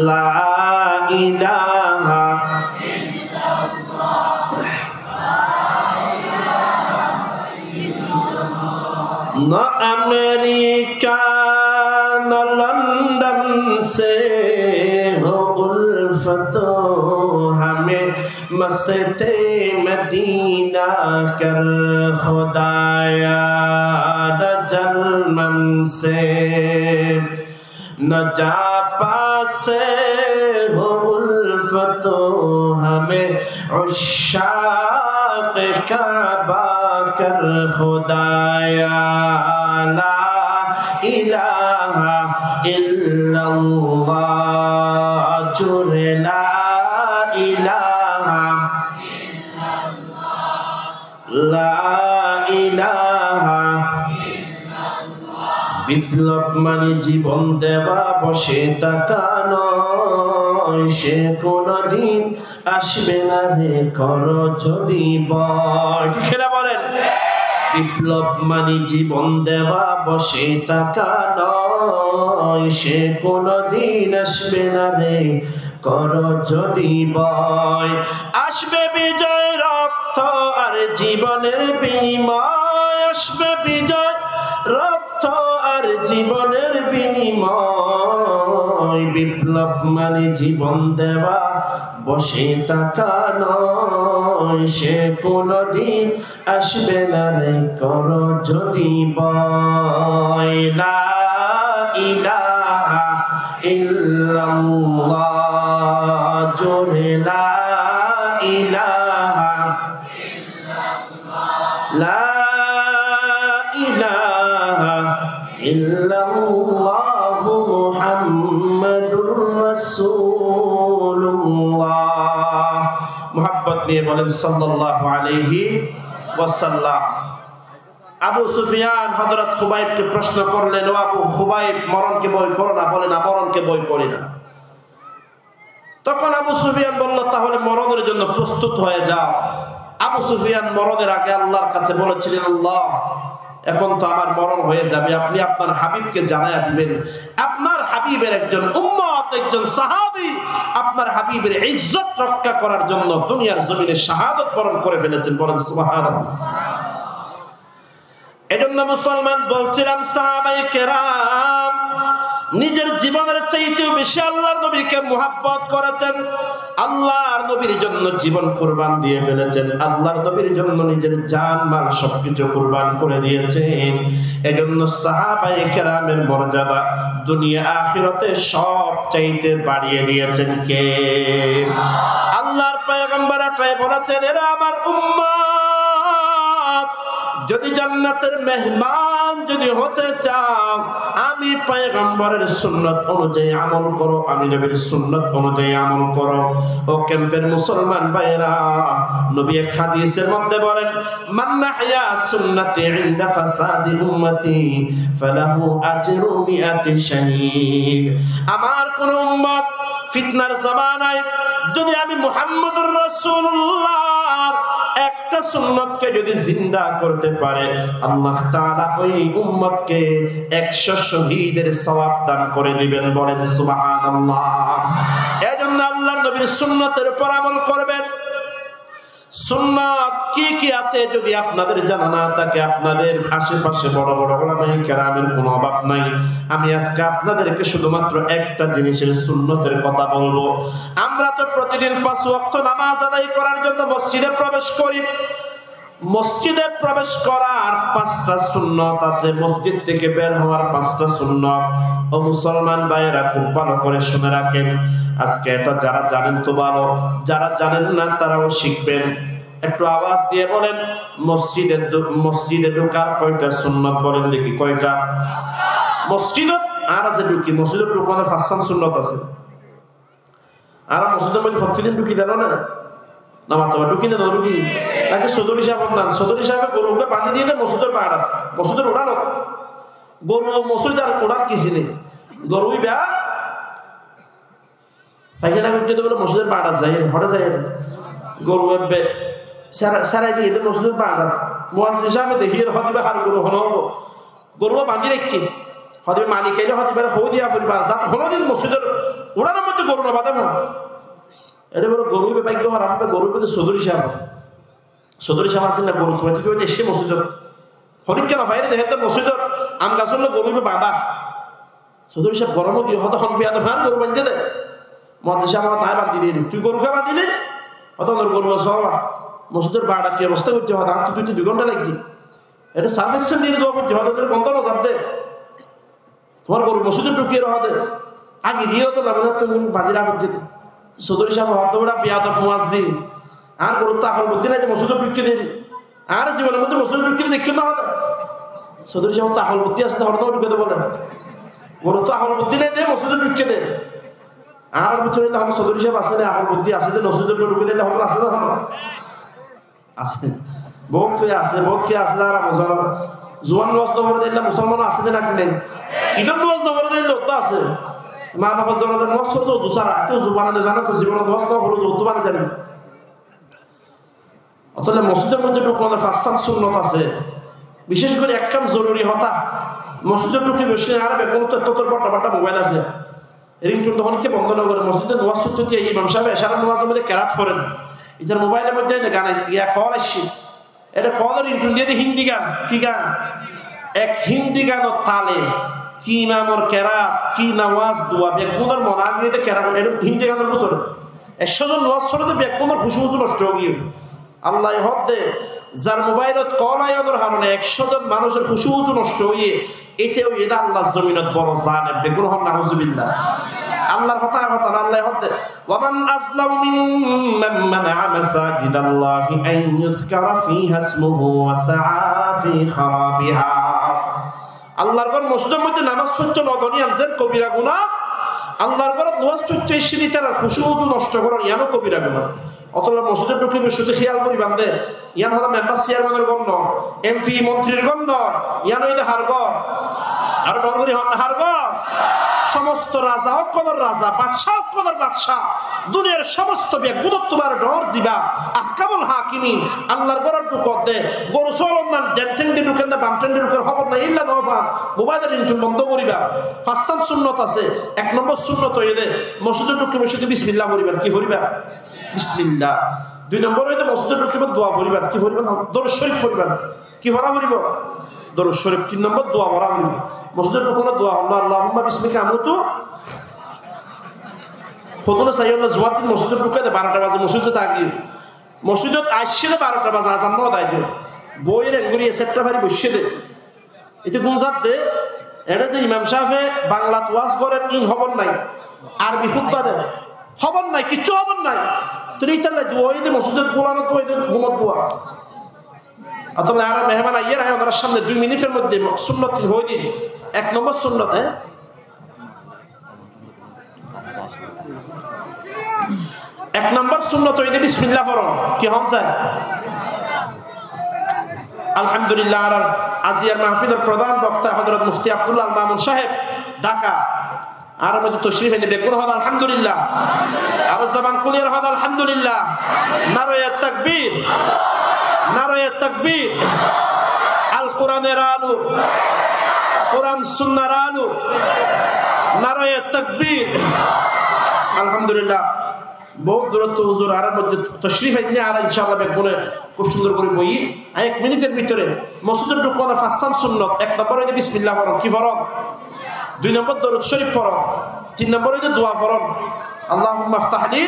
Speaker 1: ला इलाहा न अमेरिका न लंदन से हो उल्फत हमें मस्ते मदीना कर खुदाया न जर्मन से न जापा से हो उल्फत हमें उश्शाक़ काबा कर खुदाया ला इलाहा इल्लल्लाह जोरे ला इलाहा ला इलाहा বিপ্লব মানে জীবন দেওয়া বসে থাকা নয় সে কোনদিন আসবে না রে করো যদি বয় ঠিক না বলেন বিপ্লব মানে জীবন দেওয়া বসে থাকা নয় সে কোনদিন আসবে না রে করো যদি বয় আসবে বিজয় রক্ত আর জীবনের বিনিময় আসবে বিজয় রক্ত আর জীবনের বিনিময় বিপ্লব মানে জীবন দেওয়া বসে থাকা নয় সে কোনদিন আসবে না রে করো যদি বয় লা ইলাহা ইল্লাল্লাহ জোরে লা ইলাহা লা ইলাহা ইল্লাল্লাহু মুহাম্মাদুর রাসূলুল্লাহ মুহাব্বত নিয়ে বলেন সাল্লাল্লাহু আলাইহি ওয়াসাল্লাম আবু সুফিয়ান হযরত খুবাইবকে প্রশ্ন করলেন ও আবু খুবাইব মরণকে ভয় করো না বলে না মরণকে ভয় করি না তখন আবু সুফিয়ান বলল তাহলে মরণের জন্য প্রস্তুত হয়ে যাও আবু সুফিয়ান মরণের আগে আল্লাহর কাছে বলেছিলেন আল্লাহ এখন তো আমার মরণ হয়ে যাবে আপনি আপনার হাবিবকে জানায়া দিবেন আপনার হাবিবের একজন উম্মত একজন সাহাবী আপনার হাবিবের ইজ্জত রক্ষা করার জন্য দুনিয়ার জমিনে শাহাদাত বরণ করে ফেলেছেন বলেন সুবহানাল্লাহ এজন্য মুসলমান বলছিলাম সাহাবায়ে কেরাম নিজের জীবনের চাইতেও বেশি আল্লাহর নবীকে মুহাব্বত করেছেন আল্লাহর নবীর জন্য জীবন কুরবান দিয়ে ফেলেছেন আল্লাহর নবীর জন্য নিজের জান মাল সবকিছু কুরবান করে দিয়েছেন এজন্য সাহাবায়ে কেরামের মর্যাদা দুনিয়া আখিরাতে সব চাইতে বাড়িয়ে দিয়েছেন কে আল্লাহর পয়গম্বর এটাই বলেছেন এরা আমার উম্মত যদি জান্নাতের মেহমান যদি হতে চাও আমি পয়গম্বরের সুন্নাত অনুযায়ী আমল করো আমি নবীর সুন্নাত অনুযায়ী আমল করো ও ক্যাম্পের মুসলমান ভাইরা নবী এক হাদিসের মধ্যে বলেন মান নাহয়া সুন্নতি ইনদা ফাসাদি উম্মতি ফালাহু আজরু মিআতি শাহীদ আমার কোন উম্মত ফিতনার জামানায় যদি আমি মুহাম্মদুর রাসূলুল্লাহ একটা সুন্নতকে যদি জিন্দা করতে পারে আল্লাহ তাআলা ওই উম্মতকে 100 শহীদের সওয়াব দান করে দিবেন বলেন সুবহানাল্লাহ এজন্য আল্লাহর নবীর সুন্নতের উপর আমল করবেন সুন্নাত কি কি আছে যদি আপনাদের জানা না থাকে আপনাদের আশেপাশে বড় বড় উলামায়ে কেরামের কোনো অভাব নাই আমি আজকে আপনাদেরকে শুধুমাত্র একটা জিনিসের সুন্নতের কথা বলবো আমরা তো প্রতিদিন 5 ওয়াক্ত নামাজ আদায় করার জন্য মসজিদে প্রবেশ করি মসজিদে প্রবেশ করার 5টা সুন্নাত আছে মসজিদ থেকে বের হওয়ার 5টা সুন্নাত ও মুসলমান ভাইরা খুব ভালো করে শুনে রাখেন আজকে এটা যারা জানেন তো ভালো যারা জানেন না তারাও শিখবেন একটু আওয়াজ দিয়ে বলেন মসজিদে ঢোকার কয়টা সুন্নাত বলেন দেখি কয়টা মসজিদে আর আছে ঢুকি মসজিদের ঢুকানোর ফাঁসান সুন্নত আছে আর মসজিদের মধ্যে প্রতিদিন ঢুকি দেন না নামাতে হবে ঢুকি না ঢুকি তাকে চৌধুরী সাহেব নাম চৌধুরী সাহেব গরুকে বাঁধি দিয়ে দেয় মসজিদের পাহাড়া মসজিদের উড়ানো গরু মসজিদ আর ওড়ার কিছু নেই গরুই বেয়া পাইখানা করতে বলে মসজিদের পাহাড়া যাই হঠাৎ যাই গরু সারাই দিয়ে এদের মসজিদের পাহাড়া মুয়াজ্জিন হিসাবে দেখিয়ে হদিবে হার গরু হন হবো গরুও বাঁধি রেখে হদিবে মালিক এলে হদিবে হৌ দিয়া পরিবা যাতে হনোদিন মসজিদের উড়ানোর মধ্যে গরু না বাঁধে এটা বড় গরু ভাগ্য হারাম গরু পেতে চৌধুরী সাহেব আছেন না গরু তোরা তুই এসে মসজিদের হরিক কেন ভাই দেখে মসজিদের আম গাছ গরু বাঁধা চৌধুরী সাহেব গরমও কি হতো হন বিয়া না গরু বাঁধতে দে মসজিদ সাহেব আমার নাই বাঁধি দিয়ে তুই গরুকে বাঁধিলি হত গরু সবা মসজিদের বাড়া কি অবস্থা করতে হয় আর তুই 2 ঘন্টা লাগবি এটা সার্ভেকশন দিয়ে দেওয়া করতে হয় তোদের গন্ত না জানতে তোমার গরু মসজিদের ঢুকিয়ে রাখা দে আগে দিয়েও তো লাগবে না তুমি গরু বাঁধি রাখা যেতে চৌধুরী সাহেব হত বড় বিয়াদব মুয়াজ্জিন আর গরু তো এখন বুদ্ধি নাই যে মসজিদের ঢুকিয়ে দেরি আর জীবনের মধ্যে মসজিদের ঢুকিয়ে দেখতে না হবে চৌধুরী সাহেব তো আহল বুদ্ধি আছে হরদম ঢুকে দেবো না গরু তো আহল বুদ্ধি নাই দে মসজিদের ঢুকিয়ে দে আর ভিতরে আমার চৌধুরী সাহেব আছে না আহল বুদ্ধি আছে যে মসজিদের ঢুকে দিলে হবে আছে না আছে বহুত কে আছে আর মজা জোয়ান নামাজ নবরে দিলে মুসলমান আছে না কি নেই ঈদের নামাজ নবরে দিলে তো আছে মা বাবার জনাজার নামাজ পড়তে জুসারা এত জুবানা জানা তো জীবনে নামাজ না পড়ো যত বানা জানি অতলে মসজিদের মধ্যে ঢুকানোর ফাঁসান সুন্নত আছে বিশেষ করে এক কাম জরুরি হতা মসজিদের ঢুকে বসে আর বেগুন তো তোর বড় মোবাইল আছে রিংটোন তখন কে বন্ধ না করে মসজিদে নামাজ পড়তে দিয়ে ইমাম সাহেব এশারার নামাজের মধ্যে কেরাত পড়েন এটার মোবাইলের মধ্যে গান কল আসছে এটা কলের রিংটোন দিয়ে হিন্দি গান কি গান এক হিন্দি গানের তালে কি ইমামর কেরাত কি নামাজ দোয়া বেগুনের মনাগিতে কেরাত এটা হিন্দি গানের ভিতরে 100 জন নামাজ পড়তে বেগুনের খুশু নষ্ট হয়ে গিয়ে আল্লাহ হদ দে যার মোবাইলত কল আয়নের কারণে 100 জন মানুষের খুশু নষ্ট হয়ে এতেও এটা আল্লাহর জমিনত বড় জানে বেগুন হন নাউজুবিল্লাহ আল্লাহর কথা আর কথা আল্লাহ হদ দে ওয়ামান আযলামু মিম্মান মানাআ মাসাজিদাল্লাহি আন ইউযকারা ফিহা ইসমুহু ওয়া সাআ ফি খারাবিহা আল্লাহর ঘর মসজিদের মধ্যে নামাজ পড়তে নগনিয়ান যে কবিরা গুনাহ আল্লাহর ঘর নামাজ পড়তে এসে তার খুশু নষ্ট করার ইয়ানো কবিরা গুনাহ অতলা মসজিদের ঢুকে শুধু খেয়াল করি বান্ধে ইয়ান হলো মেম্বার চেয়ারম্যানের গণ্য এমপি মন্ত্রীর গণ্য ইয়ান হইলে হারগর আর ডরগরি হন হারগর সমস্ত রাজা অকদর রাজা বাদশাহ অকদর বাদশাহ দুনিয়ার সমস্ত ব্যক্তি তোমার ডর জিবা আহকামুল হাকিমিন আল্লাহর ঘরের ঢুকত দে গরু চলমান ডেন্টেন্ডি ঢুকেন না বামটেন্ডি ঢুকের খবর না ইল্লা নফান মোবাইলের ইন্টুন বন্ধ করিবা ফাস্তান সুন্নত আছে 1 নম্বর সুন্নত হইয়ে দে মসজিদের ঢুকে বসে বিসমিল্লাহ করিবেন কি করিবা বিসমিল্লাহ 2 নম্বর হইতে মসজিদের ঢুকে দোয়া করিবেন কি করিবেন দরুদ শরীফ করিবেন কি ভরা করিব দরুদ শরীফ 3 নম্বর দোয়া ভরা করিব মসজিদের ঢুকে দোয়া আল্লাহুম্মা বিসমিকা আমুতু ফদুল সাইয়্যিদুল জুমাতিন মসজিদের ঢুকে 12টা বাজে মসজিদে থাকি মসজিদত আইছিলে 12টা বাজে আজান ন দাই দে বইয়ের এঙ্গুরি সেটটা ভারি বসিয়ে দে এতে গুনজাত দে এটা যে ইমাম সাহেবে বাংলা ওয়াজ করেন ইন খবর নাই আরবি খুতবা দেন খবর নাই কিছু খবর নাই তুই ইতালে দোয়া হইতে মসজিদের কোরআন তো হইতে ঘুমত দোয়া অথবা আর মেহমান আইয়ের আয় ওনার সামনে 2 মিনিটের মধ্যে সুন্নত হই দিন 1 নম্বর সুন্নত 1 নম্বর সুন্নত হইতে বিসমিল্লাহ পড়ুন কি হন যায় আলহামদুলিল্লাহ আর আজিয়ার মাহফিলের প্রধান বক্তা হযরত মুফতি আব্দুল্লাহ আল মামুন সাহেব ঢাকা আর মধ্যে তশরিফ এনে বেকুন হদ আলহামদুলিল্লাহ আর জবান খুলির হদ আলহামদুলিল্লাহ নারায়ে তাকবীর আল কোরআনের আলো কোরআন সুন্নাহর আলো নারায়ে তাকবীর আলহামদুলিল্লাহ বহুত দূরত্ব হুজুর আর মধ্যে তশরিফ এনে আর ইনশাআল্লাহ বেকুনে খুব সুন্দর করে বই 1 মিনিটের ভিতরে মসজিদের ঢুকানোর ফাস্তান সুন্নত 1 নম্বর হইতে বিসমিল্লাহ পড়ুন কি পড়ুন 2 নম্বর দরুদ শরীফ পড়ুন 3 নম্বর হইতে দোয়া পড়ুন আল্লাহুম্মা ইফতাহ লি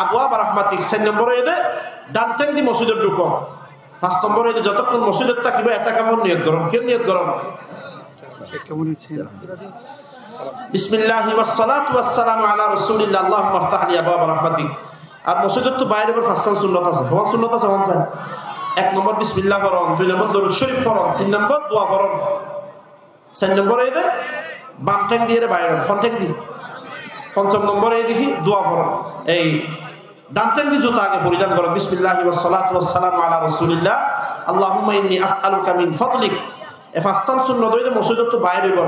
Speaker 1: আবওয়াব রাহমাতিক 4 নম্বর হইতে ডান ঠ্যাং দি মসজিদের ঢুকুন 5 নম্বর হইতে যতক্ষণ মসজিদের থাকিবে ইতিকাফের নিয়ত করুন কি নিয়ত করুন কেমন আছে বিসমিল্লাহি ওয়াস সালাতু ওয়াস সালামু আলা রাসূলিল্লাহ আল্লাহুম্মা ইফতাহ লি আবওয়াব রাহমাতিক আর মসজিদের তো বাইরে পর ফাস্তান সুন্নাত আছে হওয়ান সুন্নাত আছে হওয়ান চাই 1 নম্বর বিসমিল্লাহ পড়ুন 2 নম্বর দরুদ শরীফ পড়ুন 3 নম্বর দোয়া পড়ুন 4 নম্বর হইতে বাম ট্যাং দিয়ে বাইরে ফ্রন্ট ট্যাং দিয়ে। ৫ম নম্বরে দেখি দোয়া পড়ুন, এই ডান ট্যাং দিয়ে জুতা আগে পরিধান করেন। বিসমিল্লাহি ওয়াস সালাতু ওয়াস সালামু আলা রাসূলিল্লাহ আল্লাহুম্মা ইন্নী আসআলুকা মিন ফাদলিক। এ ফাসান সুন্নত হইতে মসজিদত তো বাইরে হইব,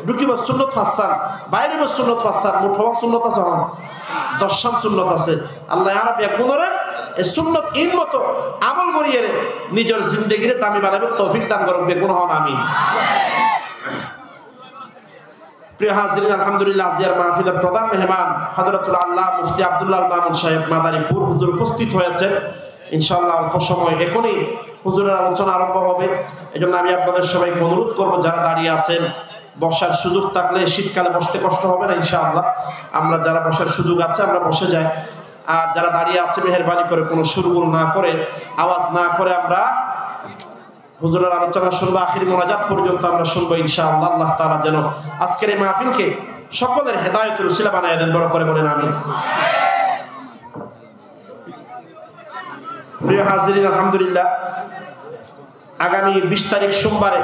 Speaker 1: ঢুকিব সুন্নত ফাসান, বাইরে হইব সুন্নত ফাসান, মুঠোয়া সুন্নত আছে, 10ম সুন্নত আছে। আল্লাহ ইয়া রাব্বি একগুণরে এই সুন্নত ইন মতো আমল করিয়ে নিজের জিন্দেগিরে দামি বানাবে তৌফিক দান করুক, বেগুন হন আমিন। প্রিয় হাজিরিন, আলহামদুলিল্লাহ আজিয়ার মাহফিলের প্রধান মেহমান হযরতুল আল্লাহ মুফতি আব্দুল্লাহ আল মামুন সাহেব মাদারীপুর হুজুর উপস্থিত হয়েছেন। ইনশাআল্লাহ অল্প সময় এখনই হুজুরের আলোচনা আরম্ভ হবে। এজন্য আমি আপনাদের সবাইকে অনুরোধ করব, যারা দাঁড়িয়ে আছেন বসার সুযোগ থাকলে, শীতকালে বসতে কষ্ট হবে না ইনশাআল্লাহ, আমরা যারা বসার সুযোগ আছে আমরা বসে যাই। আর যারা দাঁড়িয়ে আছে মেহেরবানি করে কোনো সুরগুল না করে, আওয়াজ না করে আমরা হুজুরের আলোচনা শুনবো, আখিরি মোনাজাত পর্যন্ত আমরা শুনবো ইনশাআল্লাহ। আল্লাহ তাআলা যেন আজকের এই মাহফিলকে সকলের হেদায়েতের উসিলা বানায় দেন, বড় করে বলেন আমিন। প্রিয় হাজিরিন, আলহামদুলিল্লাহ আগামী 20 তারিখ সোমবারে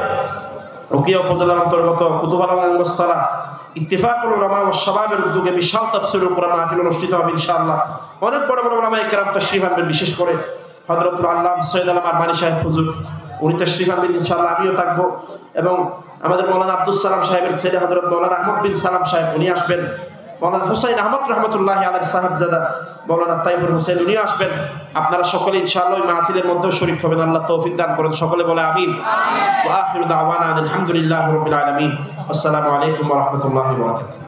Speaker 1: রোকিয়া উপজেলার অন্তর্গত কুতুবআলম গঙ্গোস্তলা ইত্তেফাকুল উলামা ওয়াস শাবাবের উদ্যোগে বিশাল তাফসীরুল কোরআন মাহফিল অনুষ্ঠিত হবে ইনশাআল্লাহ। অনেক বড় বড় উলামায়ে কেরাম তাশরীফ আনবেন, বিশেষ করে হযরতুল আল্লামা সৈয়দ আলম আরমানী সাহেব হুজুর, উনি তাশরীফ আনবেন ইনশাআল্লাহ, আমিও থাকবো। এবং আমাদের মাওলানা আব্দুস সালাম সাহেবের ছেলে হযরত মাওলানা আহমদ বিন সালাম সাহেব উনি আসবেন। মাওলানা হুসাইন আহমদ রহমতুল্লাহি আলাইহি সাহেবজাদা মাওলানা তাইফুর হোসেন উনি আসবেন। আপনারা সকলে ইনশাআল্লাহ ওই মাহফিলের মধ্যে শরীক হবেন। আল্লাহ তৌফিক দান করেন, সকলে বলে আমিন। ওয়া আখিরু দাওয়ানা আলহামদুলিল্লাহি রাব্বিল আলামিন। আসসালামু আলাইকুম ওয়া রাহমাতুল্লাহি ওয়া বারাকাতুহু।